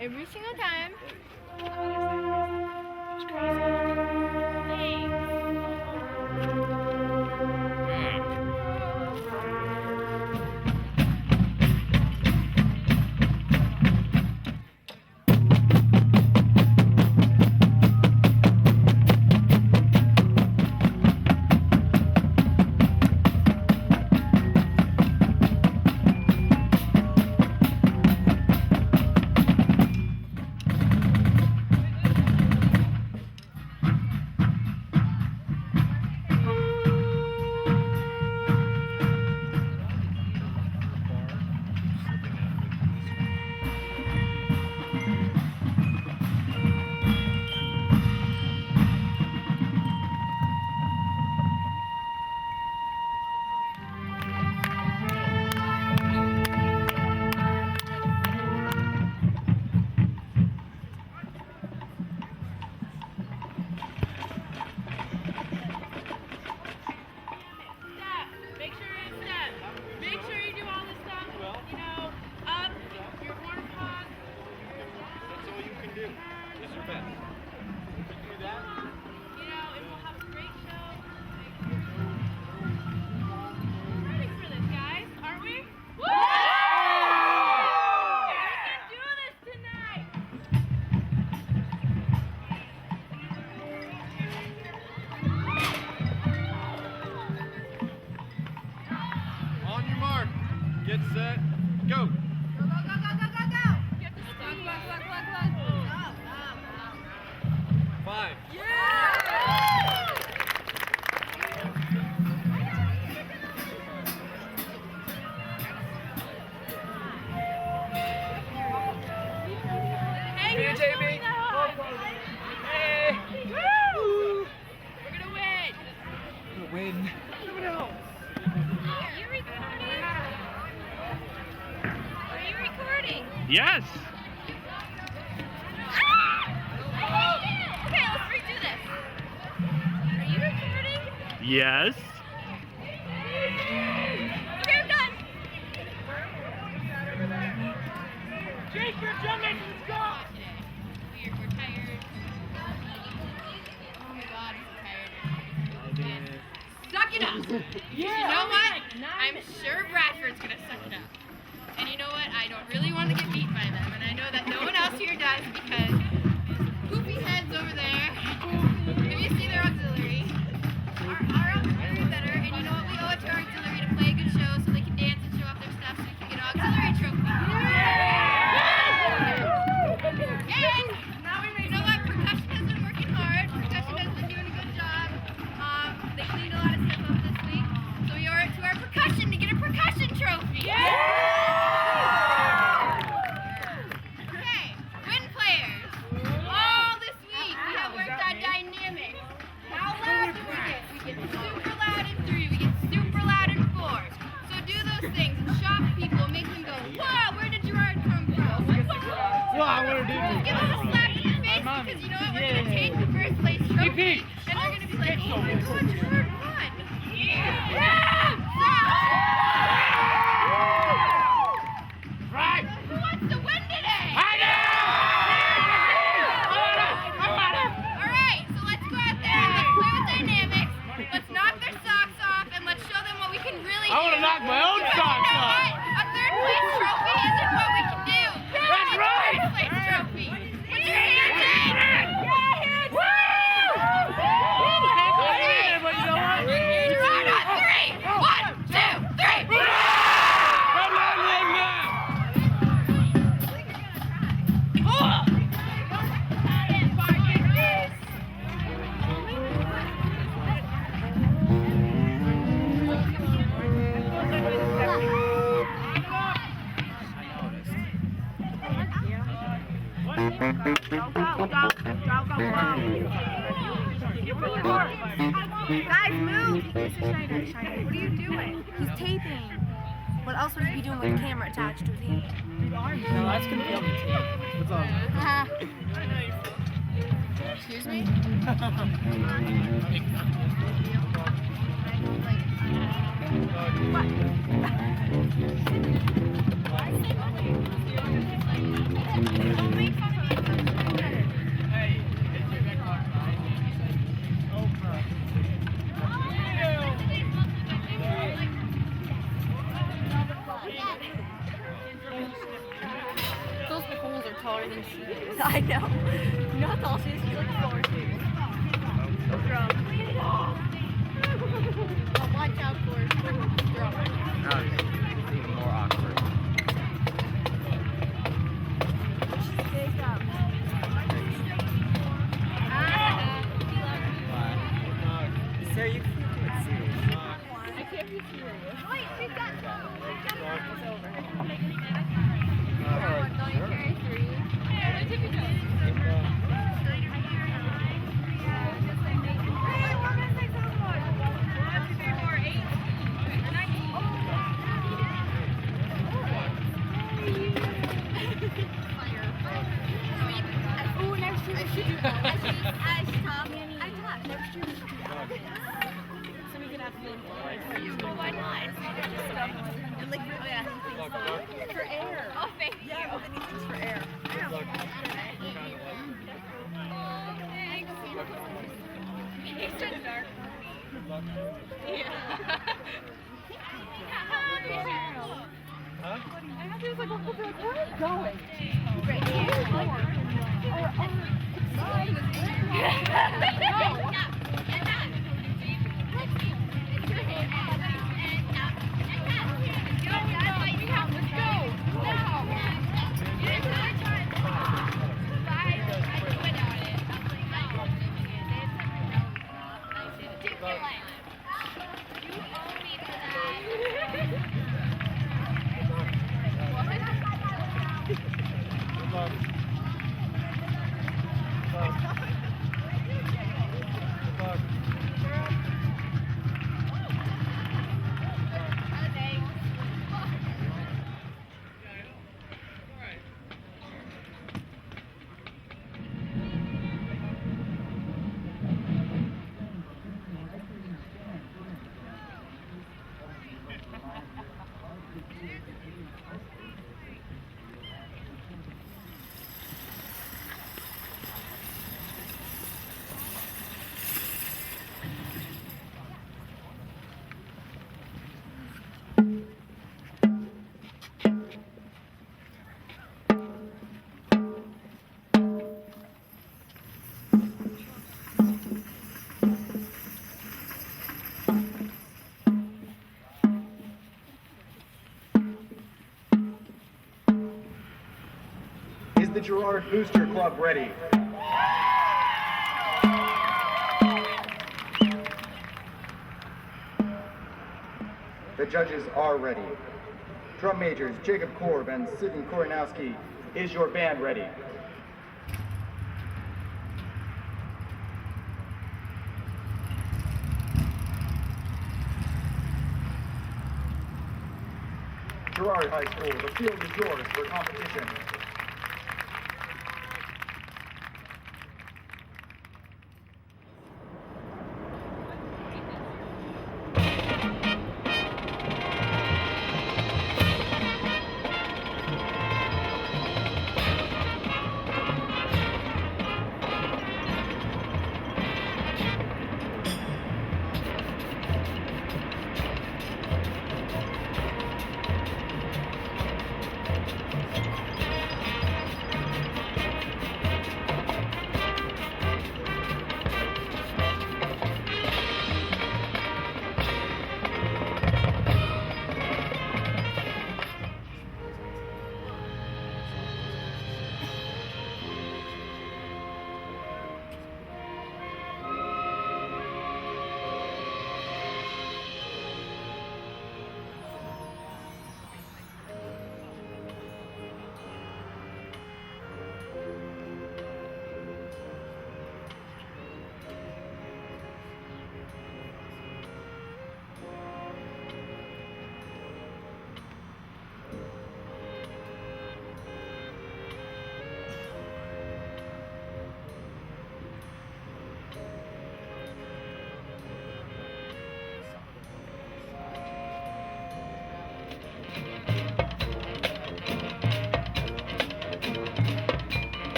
Every single time. It's Get set, go. Go, go, go, go, go, go, go. You have to stop. Go. 5. Hey, you're Jamie. Hey. Woo! We're gonna win. We're gonna win. Are you recording? Are you recording? Yes. Okay, let's redo this. Are you recording? Yes. Okay, I'm done. Jake, you're jumping. Let's go. We're tired. Oh my God, I'm tired. Suck it up. You know what? I'm sure Bradford's gonna suck it up. And you know what? I don't really want to get beat by them, and I know that no one else here does because poopy heads over there. Have you seen their auxiliary? Our auxiliary is better, and you know what? We owe it to our auxiliary to play a good show so they can dance and show off their stuff so we can get an auxiliary trophy. And you know what? Percussion has been working hard. Percussion has been doing a good job. They cleaned a lot of stuff up this week, so we owe it to our percussion to get a percussion trophy. Okay, wind players. All this week we have worked on dynamics. How loud do we get? We get super loud in 3, we get super loud in 4. So do those things and shock people, make them go, wow, where did Gerard come from? Wow, what did he do? Give them a slap in the face because you know what? We're going to take the first place trophy and they're going to be like, oh my God, Gerard won. Right. Who wants to win today? I do! Alright, so let's go out there and let's play with dynamics. Let's knock their socks off and let's show them what we can really do. I want to knock my own socks off. What? A third place trophy isn't what we can do. That's right. Third place trophy. Put your hands in. Woo! Okay. But you know what? Gerard on 3. 1, 2, 3. Come on, Ligma! Go, go, go, go, go, go. Guys, move! Mr. Schneider, what are you doing? He's taping. What else would he be doing with the camera attached to his hand? No, that's gonna be on the tape. What's on? Excuse me? Those poles are taller than she is. I know. Not all she is. She's like 4 feet. Watch out for it. It's even more awkward. Sir, you can't do it serious. I can't be serious. Wait, she's got It's over. Don't you carry 3? Ooh, next year we should do that. Next year we should do that. So we can have fun. Why not? And like really for air. Oh, thank you. Yeah, with anything for air. He's so dark. Yeah. Huh? I have to like, where are you going? Right here. Is the Girard Booster Club ready? The judges are ready. Drum majors Jacob Korb and Sidney Koronowski, is your band ready? Girard High School, the field is yours for competition.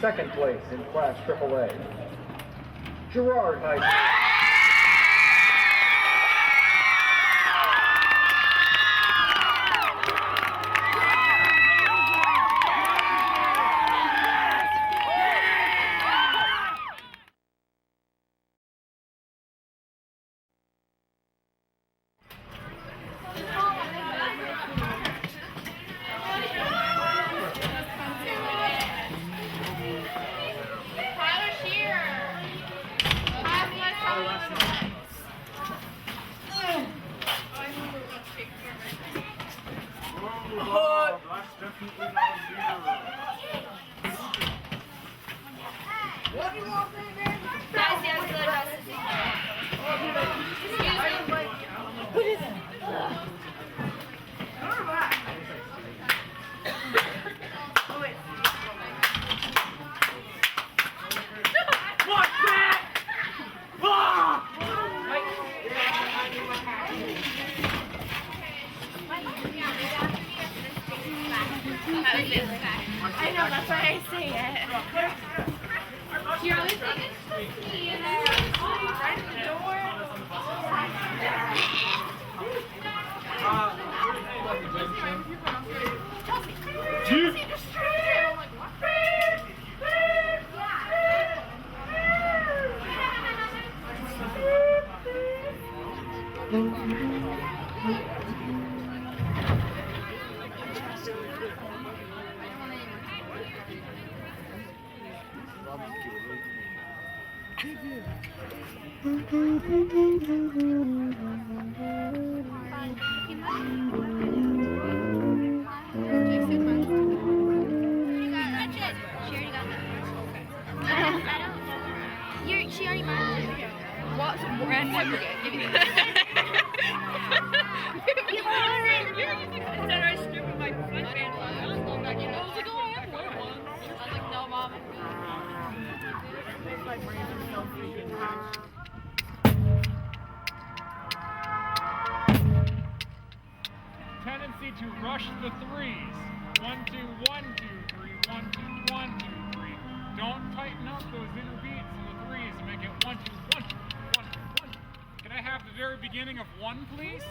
second place in Class AAA. Girard High School. I know, that's why I say it. You're always like, it's me, and then right at the door. Chelsea, just straight in. I'm like, what? She already marked it. What? Brand new. Give me that. Instead I strip with my sweatband on, I was going back in. I was like, oh, I have one. I was like, no, Mom. Tendency to rush the threes. 1, 2, 1, 2, 3, 1, 2, 1, 2, 3. Don't tighten up those inner beats in the threes and make it 1, 2, 1, 2, 1, 2, 1. Can I have the very beginning of 1, please?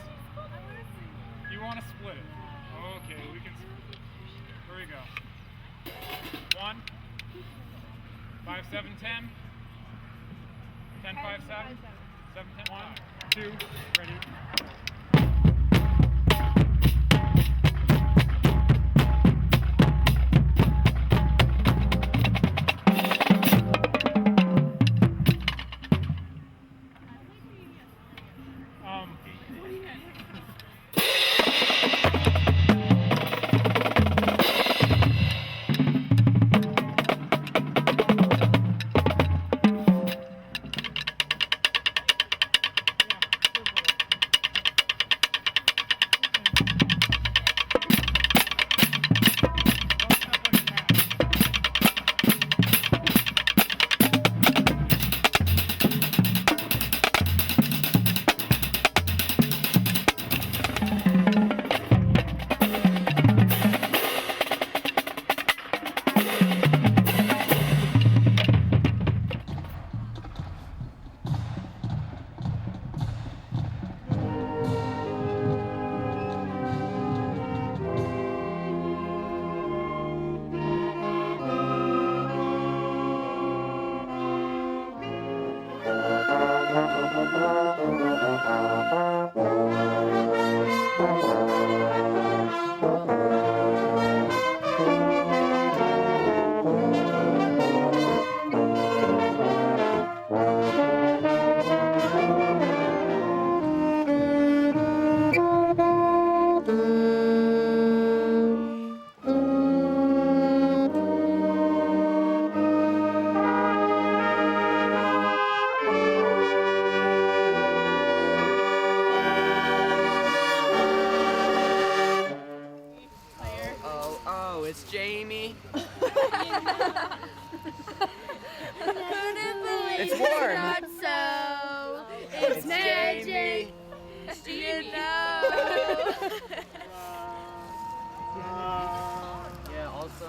You want to split it? Okay, we can split it. Here we go. 1, 5, 7, 10. 10, 5, 7. 7, 10, 1, 2, ready. It's Jamie. It's warm. Not so. It's magic. You know. Yeah. Also,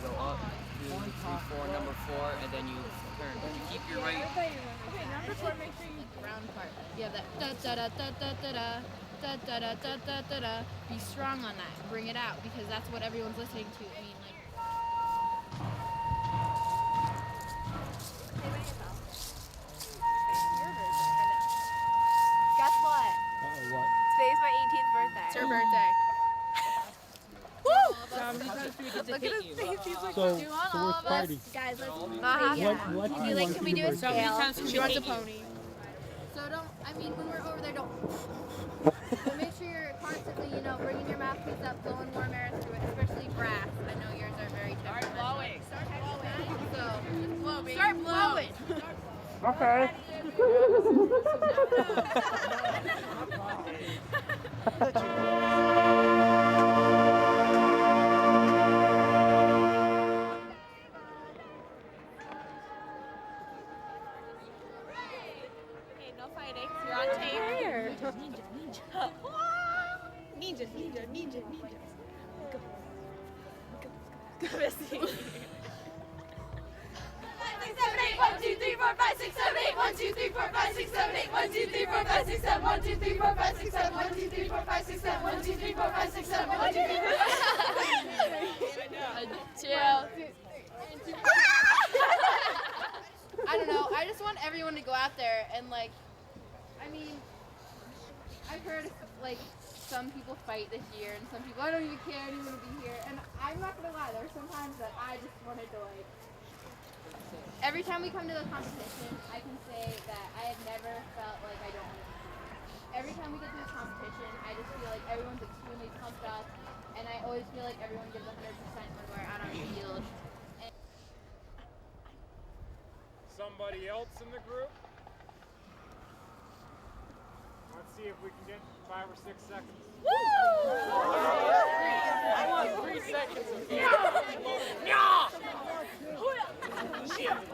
go up, 2, 3, 4, number 4, and then you turn. You keep your right. Okay, number 4, make sure you round part. Yeah, that da da da da da da da da da da da da da da. Be strong on that. Bring it out because that's what everyone's listening to. I mean, like. Guess what? What? Today's my 18th birthday. It's her birthday. Woo! Look at his face. He's like, So where's party? Guys, let's What do you can want we for do your a birthday? scale? She wants a pony. So don't, I mean, when we're over there, don't. But make sure you're constantly, bringing your mouthpiece up, blowing warm air through it, especially brass. I know yours are very temperamental. Start blowing. So, blow, baby. Start blowing. Okay. Okay, no fighting. You're on tape. Ninja. Go. Go, Missy. 1, 2, 3, 4, 5, 6, 7, 8. 1, 2, 3, 4, 5, 6, 7, 8. 1, 2, 3, 4, 5, 6, 7. 1, 2, 3, 4, 5, 6, 7. 1, 2, 3, 4, 5, 6, 7. 1, 2, 3, 4, 5, 6, 7. 1, 2, 3, 4, 5, 6, 7. 2. I don't know. I just want everyone to go out there and I've heard some people fight this year and some people I don't even care, I don't even want to be here. And I'm not gonna lie, there's sometimes that I just wanted to every time we come to the competition, I can say that I have never felt like I don't want to be here. Every time we get to the competition, I just feel like everyone's extremely pumped up and I always feel like everyone gives 100% when we're out on the field. Somebody else in the group? Let's see if we can get 5 or 6 seconds. Woo! I want 3 seconds of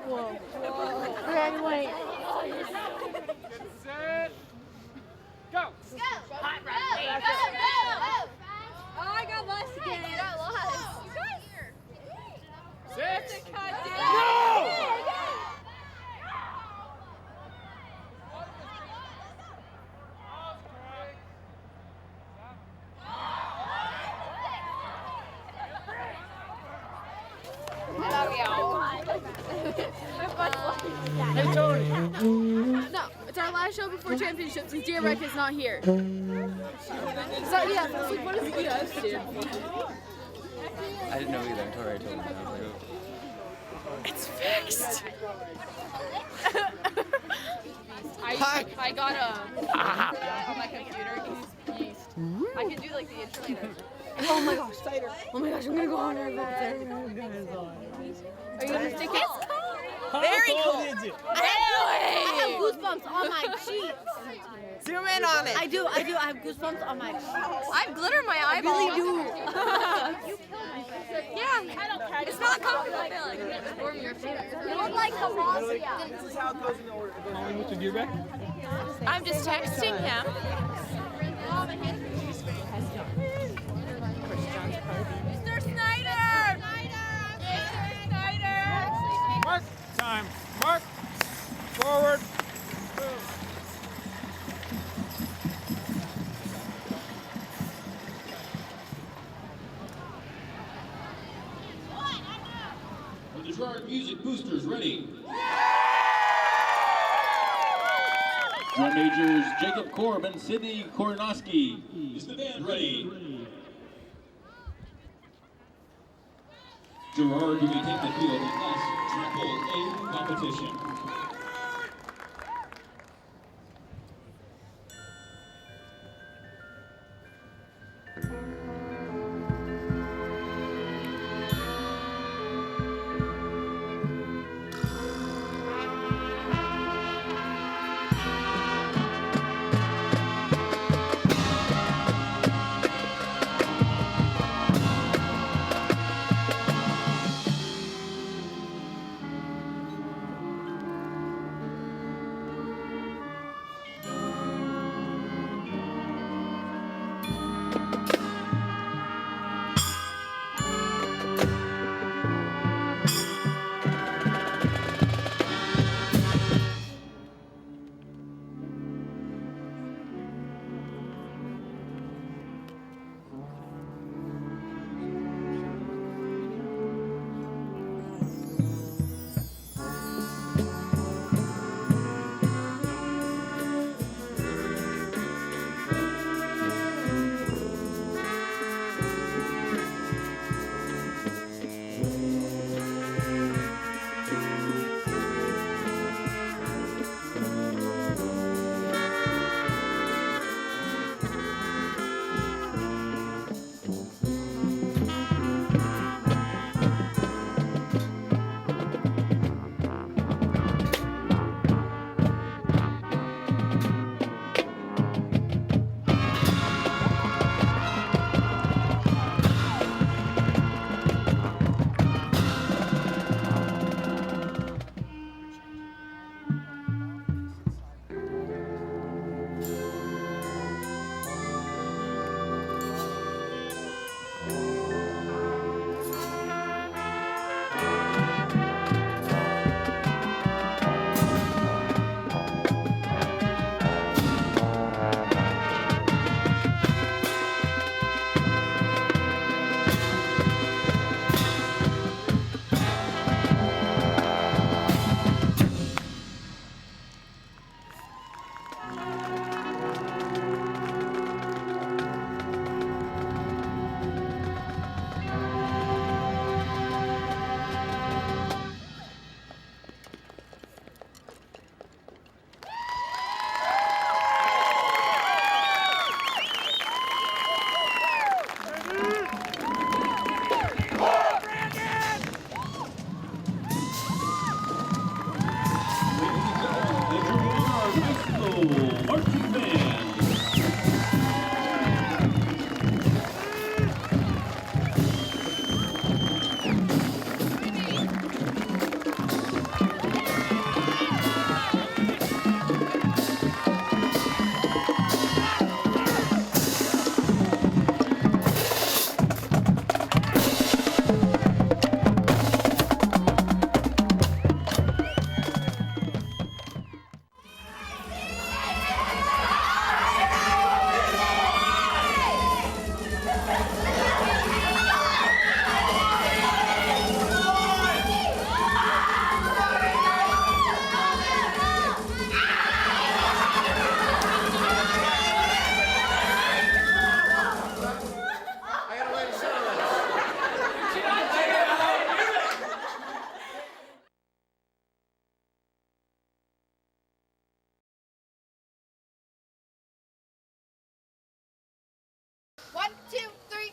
Whoa. Okay, wait. Get set. Go! Hot Go! Oh, I got lost again. You got lost. You guys. 6. No! Hey Tony. No, it's our last show before championships and Ghsmb is not here. So yeah, it's like, what does ES stand for? I didn't know either until Ray told me. I was like, oh. It's fixed. I got on my computer. He's yeast. I can do like the intro later. Oh my gosh, cider. Oh my gosh, I'm gonna go on there. Are you gonna stick it? Very cool. I have goosebumps on my cheeks. Zoom in on it. I do. I have goosebumps on my cheeks. I have glitter in my eyeballs. I really do. Yeah. It's not comfortable feeling. You look like Havasia. This is how it goes in the order. Mr. Deerbeck? I'm just texting him. Mr. Snyder! Mr. Snyder! Mark time. Mark. Forward. Are the Gerard Music Boosters ready? Drum majors Jacob Korb and Sydney Koronowski. Is the band ready? Gerard, you may take the field in Class Triple A competition.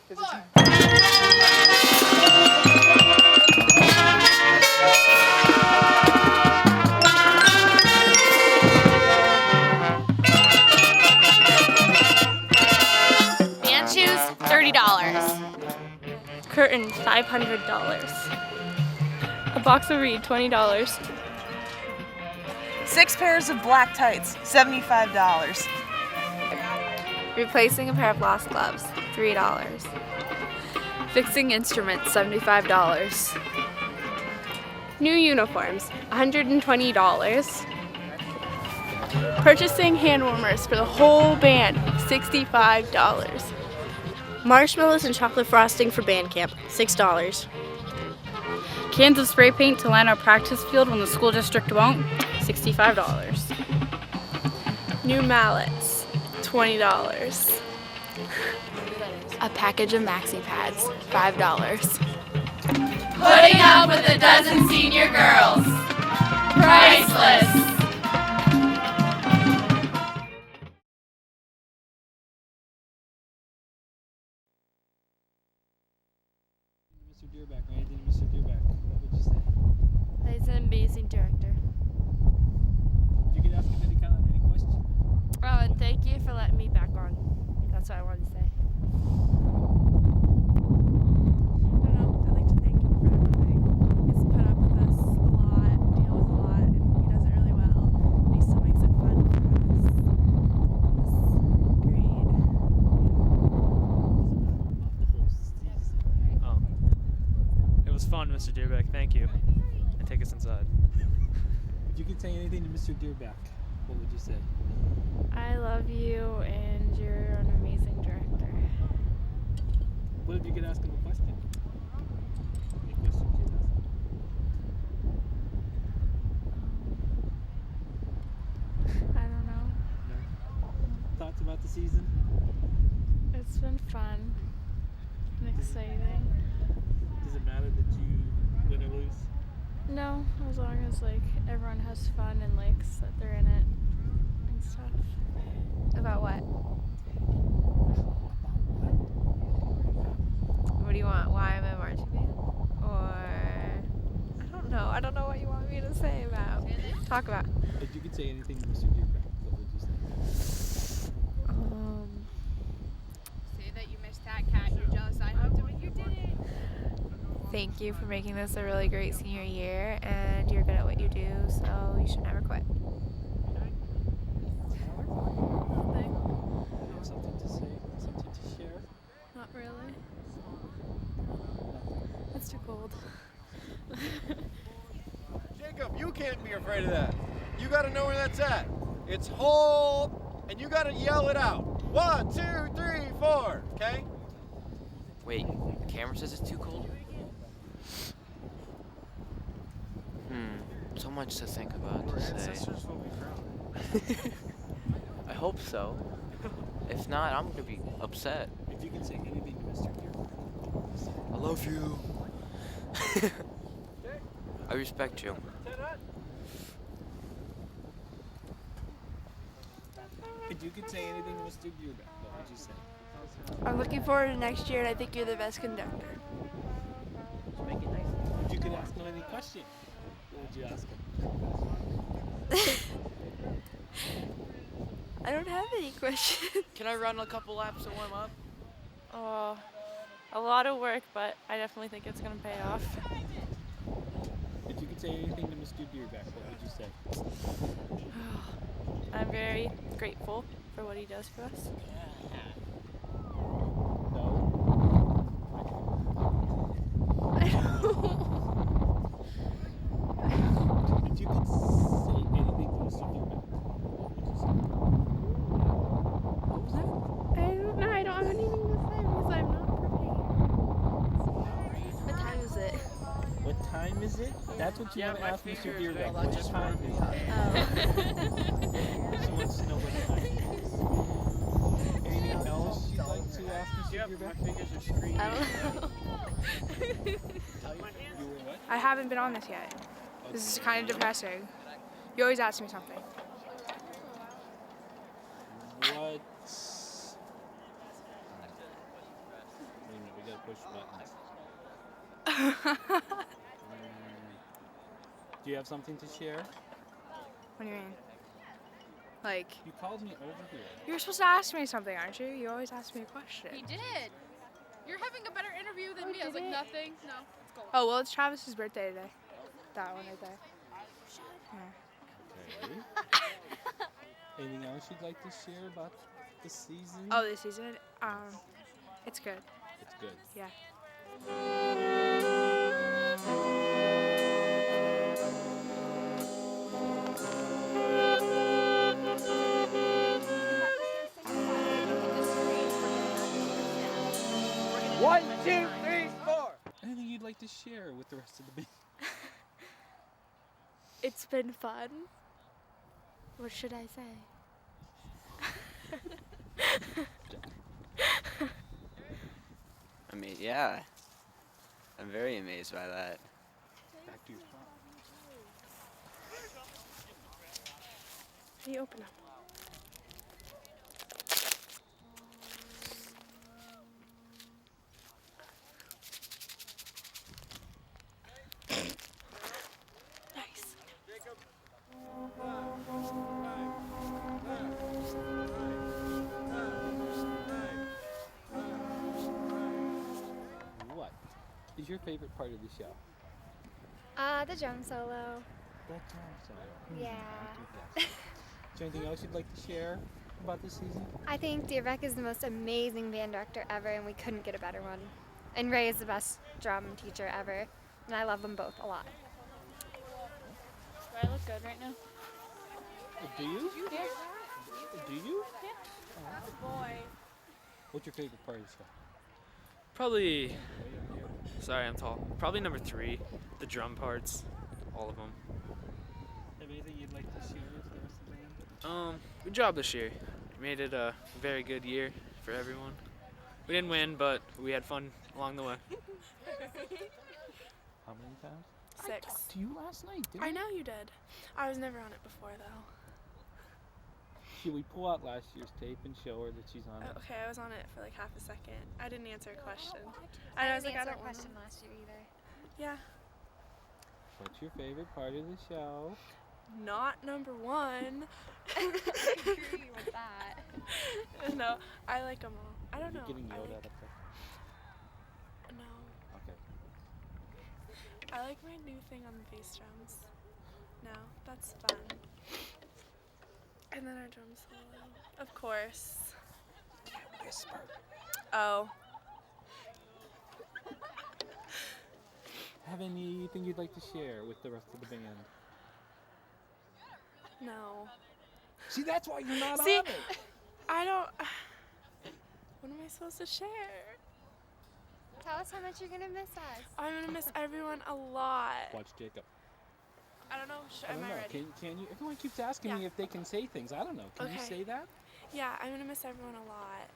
Band shoes, $30. Curtain, $500. A box of reed, $20. 6 pairs of black tights, $75. Replacing a pair of lost gloves, $3. Fixing instruments, $75. New uniforms, $120. Purchasing hand warmers for the whole band, $65. Marshmallows and chocolate frosting for band camp, $6. Cans of spray paint to line our practice field when the school district won't, $65. New mallets, $20. A package of maxi pads, $5. Putting up with a dozen senior girls. Priceless. Mr. Deerbeck, or anything to Mr. Deerbeck, what would you say? He's an amazing director. You could ask him any question. Oh, and thank you for letting me back on. That's what I wanted to say. I'd like to thank him for everything. He's put up with us a lot, deal with a lot, and he does it really well. And he still makes it fun for us. It's great. It was fun, Mr. Deerbeck. Thank you. And take us inside. If you could say anything to Mr. Deerbeck, what would you say? I love you, and you're an amazing director. What if you could ask him a question? Any questions you'd ask him? I don't know. No? Thoughts about the season? It's been fun and exciting. Does it matter that you win or lose? No, as long as like everyone has fun and likes that they're in it and stuff. About what? What do you want? Why I'm in marching band? Or I don't know. I don't know what you want me to say about. Talk about. If you could say anything to Mr. Deerbeck, what would you say? Say that you missed that cat. You're jealous. I hugged him and you didn't. Thank you for making this a really great senior year, and you're good at what you do, so you should never quit. Something to say? Something to share? Not really. It's too cold. Jacob, you can't be afraid of that. You gotta know where that's at. It's hold, and you gotta yell it out. 1, 2, 3, 4, okay? Wait, the camera says it's too cold? So much to think about to say. Ancestors will be proud. I hope so. If not, I'm gonna be upset. If you can say anything to Mr. Deerbeck, what would you say? I love you. I respect you. If you could say anything to Mr. Deerbeck, what would you say? I'm looking forward to next year, and I think you're the best conductor. Make it nice. If you could ask him any question, what would you ask him? I don't have any questions. Can I run a couple laps to warm up? Oh, a lot of work, but I definitely think it's going to pay off. If you could say anything to Mr. Deerbeck, what would you say? I'm very grateful for what he does for us. I don't know. If you could say anything to Mr. Deerbeck, what would you say? What was that? I don't know. I don't have anything to say because I'm not prepared. What time is it? What time is it? That's what you want to ask Mr. Deerbeck. What time is it? She wants to know what time it is. Anything else you'd like to ask Mr. Deerbeck? My fingers are screaming. I don't know. I haven't been on this yet. This is kind of depressing. You always ask me something. What? push buttons. Do you have something to share? What do you mean? Like, You called me over here. you're supposed to ask me something, aren't you? You always ask me a question. He did. You're having a better interview than me. I was like, nothing. No, let's go. Oh, well, it's Travis's birthday today. That one right there. Yeah. Okay. Anything else you'd like to share about the season? Oh, this season? It's good. It's good. Yeah. One, two, three, four. Anything you'd like to share with the rest of the band? It's been fun. What should I say? I mean, yeah. I'm very amazed by that. Back to your spot. How do you open them? Nice. What is your favorite part of the show? The drum solo. That drum solo. Yeah. Is there anything else you'd like to share about this season? I think Deerbek is the most amazing band director ever, and we couldn't get a better one. And Ray is the best drum teacher ever, and I love them both a lot. Do I look good right now? Do you? Yeah. Do you? Yeah. Boy. What's your favorite part of the show? Probably, sorry, I'm tall. Probably number 3, the drum parts, all of them. Have anything you'd like to share with the rest of the band? Good job this year. Made it a very good year for everyone. We didn't win, but we had fun along the way. How many times? 6. I talked to you last night, didn't I know you did. I was never on it before, though. Should we pull out last year's tape and show her that she's on it? Okay, I was on it for like half a second. I didn't answer a question. I was like, I don't question wanna... last year either. Yeah. What's your favorite part of the show? Not number 1. I agree with that. No, I like them all. I don't know. You're getting I yelled like... at up there. No. Okay. I like my new thing on the bass drums. No, that's fun. And then our drum solo. Of course. Can't whisper. Oh. Have anything you'd like to share with the rest of the band? No. See, that's why you're not See, on it. I don't... What am I supposed to share? Tell us how much you're gonna miss us. I'm gonna miss everyone a lot. Watch Jacob. I don't know. I don't Am I know. ready? Can you? Everyone keeps asking me if they can say things. I don't know. Can you Okay. say that? Yeah, I'm gonna miss everyone a lot.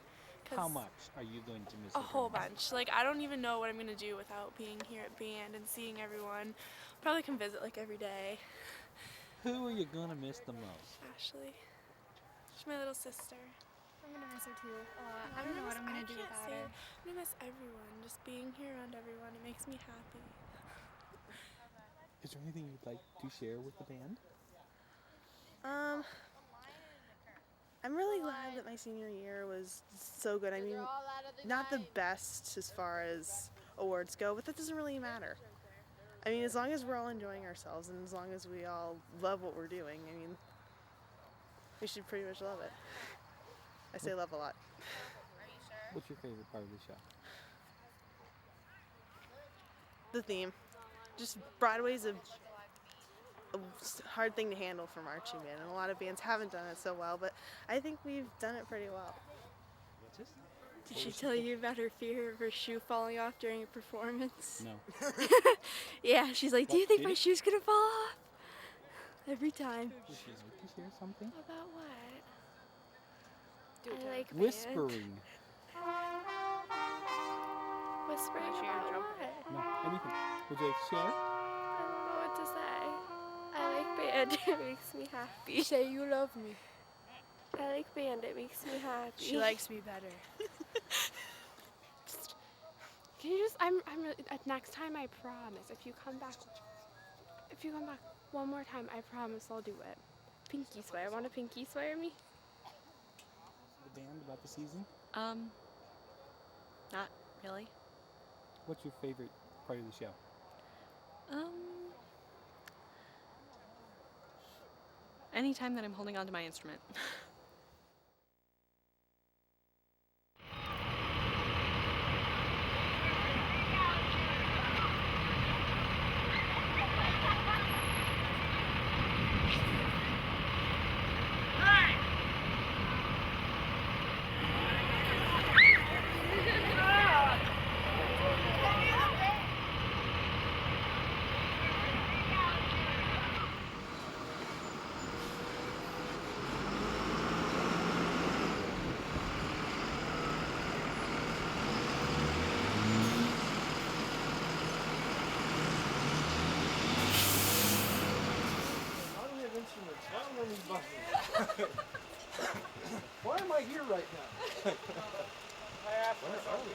'Cause How much are you going to miss? A whole everyone? bunch. Like, I don't even know what I'm gonna do without being here at band and seeing everyone. Probably come visit like every day. Who are you gonna miss the most? Ashley. She's my little sister. I'm gonna miss her too a lot. I don't know what I'm gonna do without her. I'm gonna miss everyone. Just being here around everyone. It makes me happy. Is there anything you'd like to share with the band? I'm really glad that my senior year was so good. I mean, not the best as far as awards go, but that doesn't really matter. I mean, as long as we're all enjoying ourselves and as long as we all love what we're doing, I mean, we should pretty much love it. I say love a lot. What's your favorite part of the show? The theme. Just Broadway's a hard thing to handle for marching band, and a lot of bands haven't done it so well, but I think we've done it pretty well. What's this? Did she tell you about her fear of her shoe falling off during a performance? No. Yeah, she's like, do you think my shoe's gonna fall off? Every time. Would you like to share something? About what? I like Whispering. Whispering about what? No, anything. Would you like to share? I don't know what to say. I like band. It makes me happy. Say you love me. I like band. It makes me happy. She likes me better. Can you just? Next time I promise. If you come back one more time, I promise I'll do it. Pinky swear. Want to pinky swear me? The band about the season? Not really. What's your favorite part of the show? Anytime that I'm holding on to my instrument. Why am I here right now? Where are we?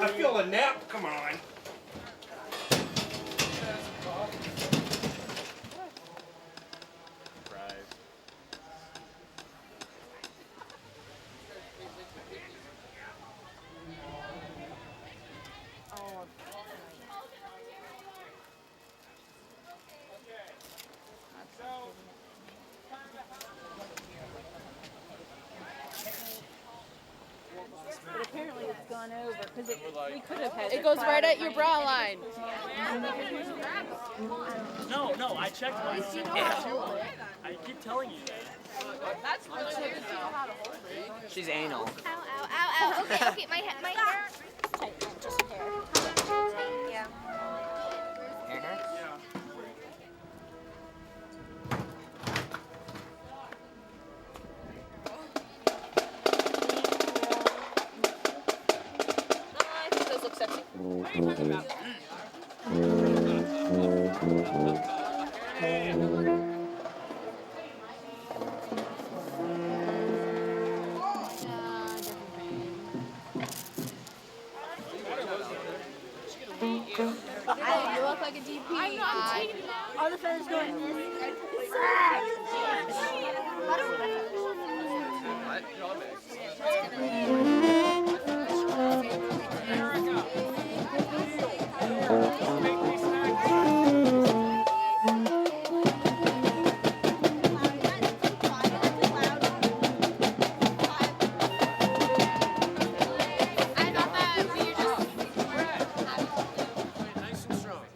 I feel a nap. Come on. But apparently it's gone over because we could have had. It goes right at your bra line. No, I checked mine. I keep telling you that. That's really good. She's anal. Ow, ow, ow, ow. Okay, my hair. Tight, just hair. Thank you. Hair? I think those look sexy. What are you talking about? You look like a DP. I'm not taking it. All the feathers go in this. Nice and strong.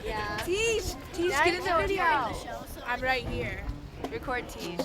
Yeah. Teach, Now get you in the know video. it's your show, so I'm right here. Record Teach.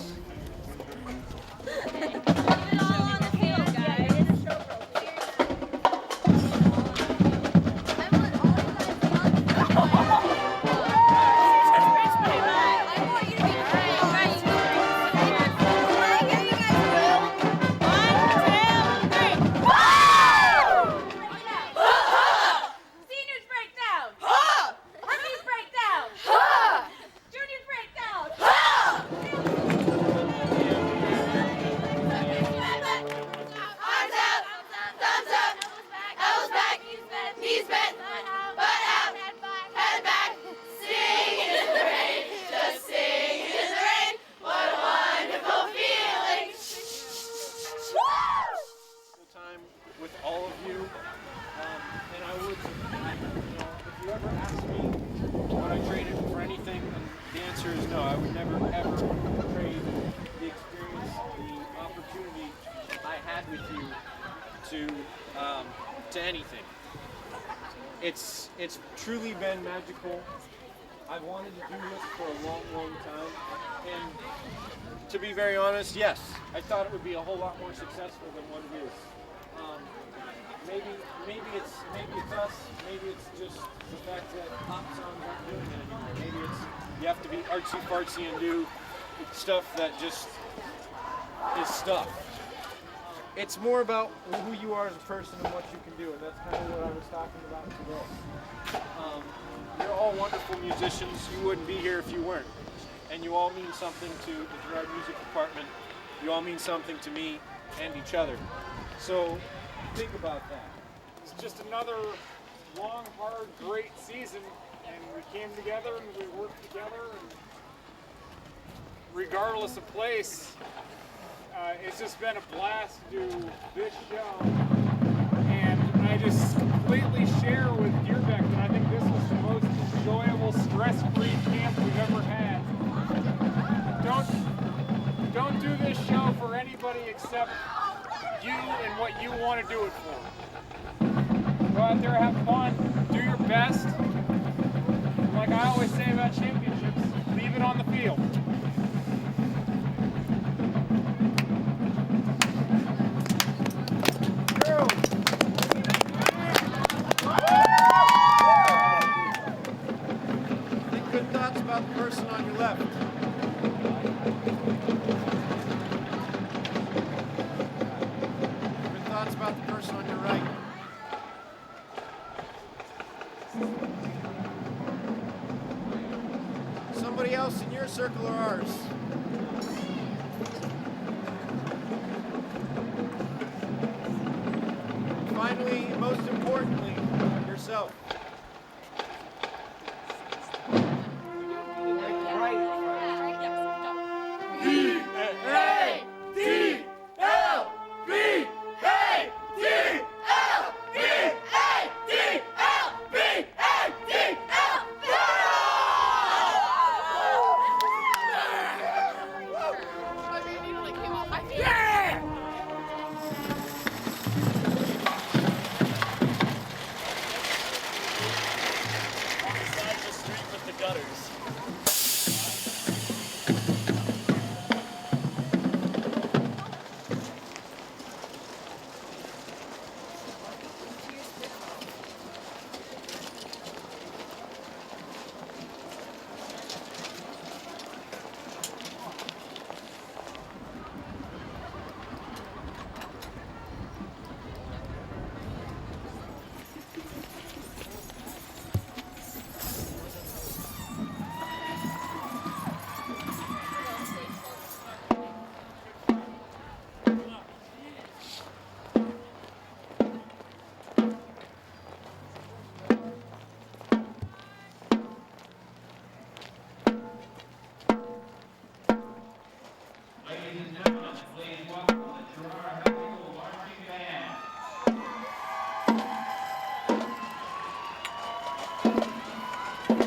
With all of you, and I would, if you ever ask me would I trade it for anything, then the answer is no. I would never ever trade the experience, the opportunity I had with you to anything. It's truly been magical. I've wanted to do this for a long, long time, and to be very honest, yes, I thought it would be a whole lot more successful than what it is. Maybe it's us. Maybe it's just the fact that pop songs aren't doing it anymore. Maybe it's you have to be artsy fartsy and do stuff that just is stuff. It's more about who you are as a person and what you can do, and that's kind of what I was talking about today. You're all wonderful musicians. You wouldn't be here if you weren't, and you all mean something to the Girard Music Department. You all mean something to me and each other. So think about that. It's just another long, hard, great season, and we came together and we worked together, and regardless of place, it's just been a blast to do this show, and I just completely share with Deerbeck that I think this was the most enjoyable, stress-free camp we've ever had. Don't do this show for anybody except you and what you want to do it for. Go out there, have fun, do your best. Like I always say about championships, leave it on the field. Think good thoughts about the person on your left. Good thoughts about the person on your right. Somebody else in your circle or ours? Finally, most importantly, yourself.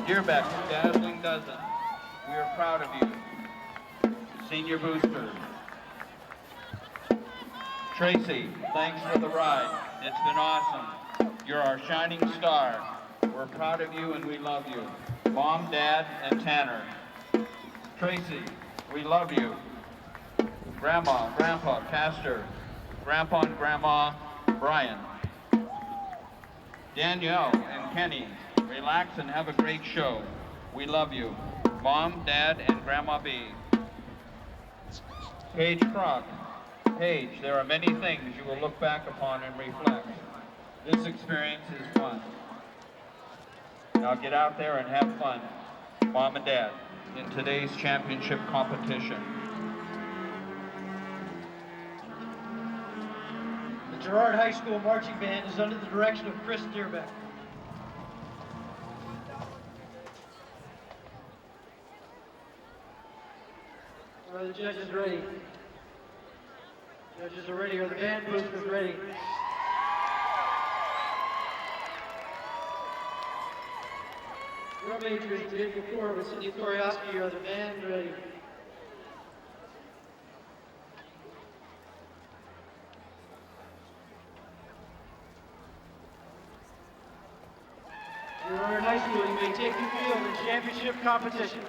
Deerbeck, dazzling dozen. We are proud of you. Senior boosters. Tracy, thanks for the ride. It's been awesome. You're our shining star. We're proud of you and we love you. Mom, Dad, and Tanner. Tracy, we love you. Grandma, Grandpa, Castor, Grandpa and Grandma, Brian. Danielle and Kenny, relax and have a great show. We love you. Mom, Dad, and Grandma B. Paige Crock. Paige, there are many things you will look back upon and reflect. This experience is fun. Now get out there and have fun, Mom and Dad, in today's championship competition. The Girard High School Marching Band is under the direction of Chris Deerbeck. Are the judges ready? Judges are ready. Are the band boosters ready? Drum majors, Jacob Core with Sidney Korioski, are the band ready? Girard High School, you may take the field in championship competition.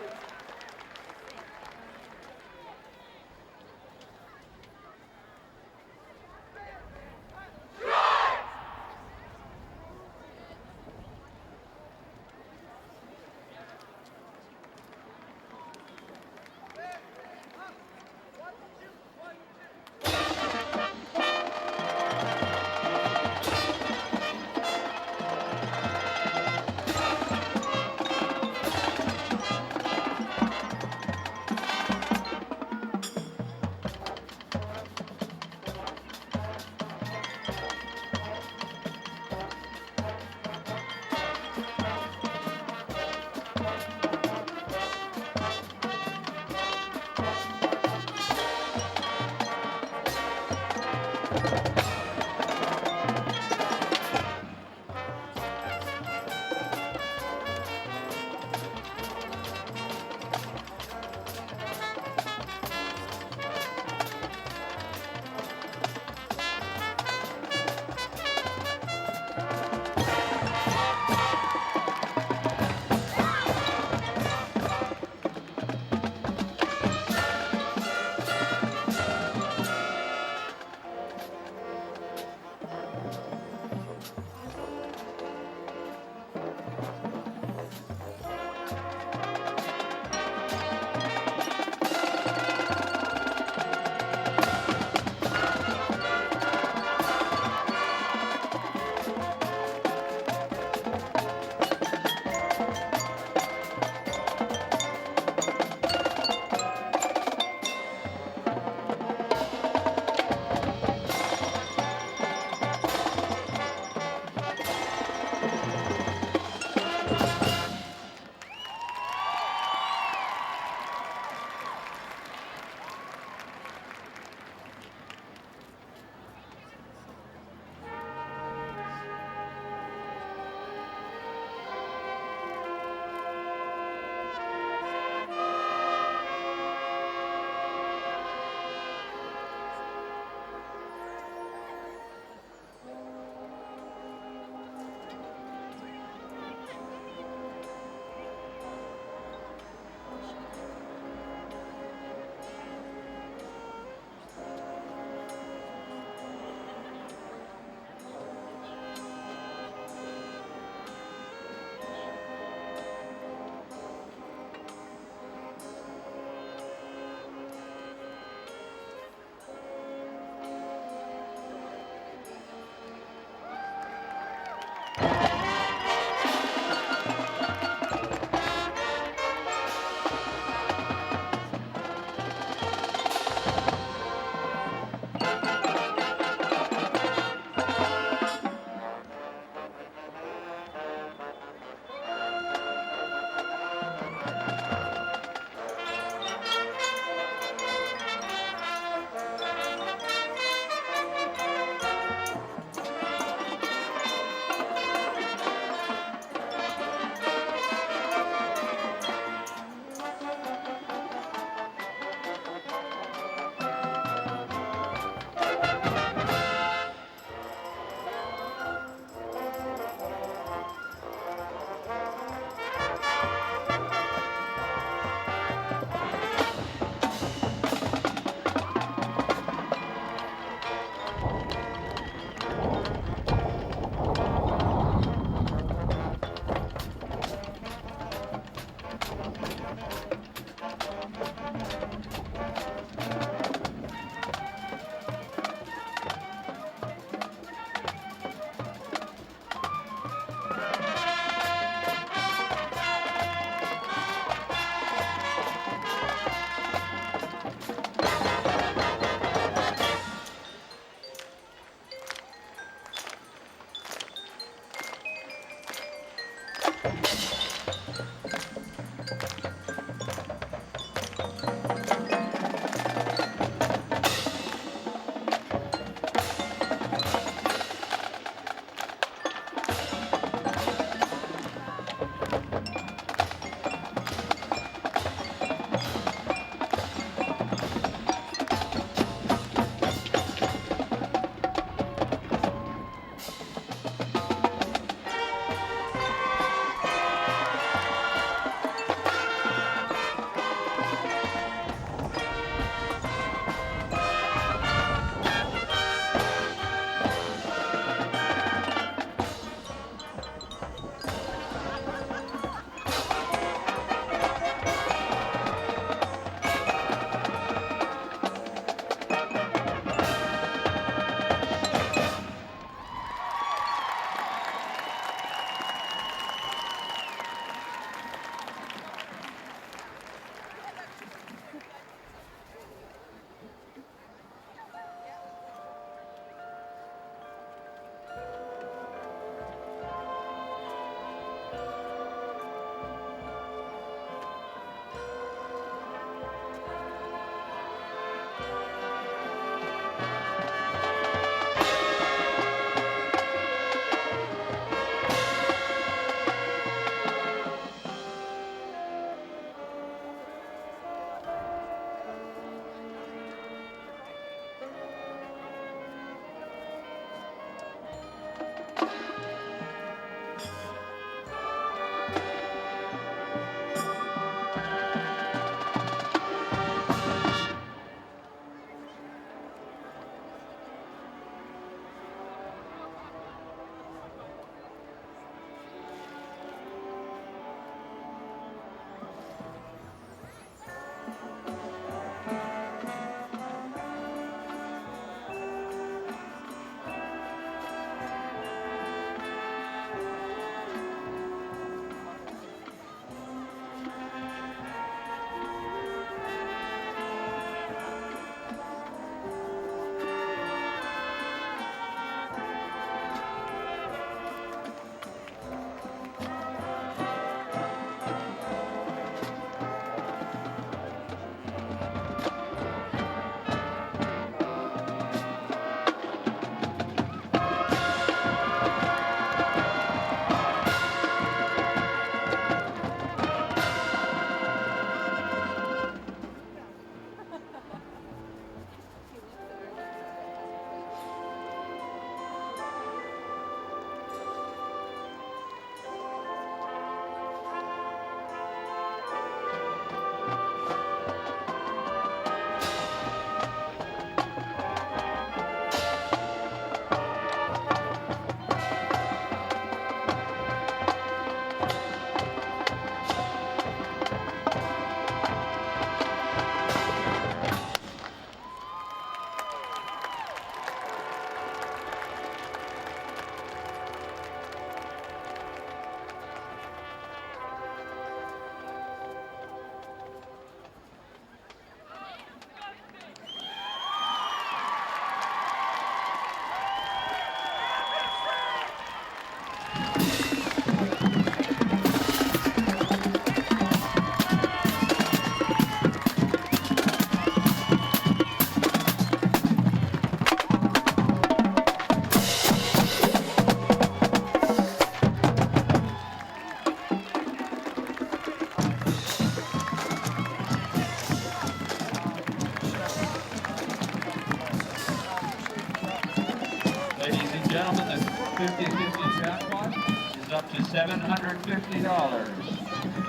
Gentlemen, the 50-50 jackpot is up to $750.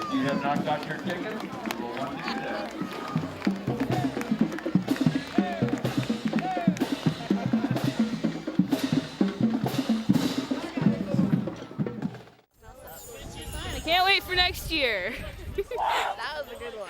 If you have not got your ticket, you will want to do that. I can't wait for next year. That was a good one.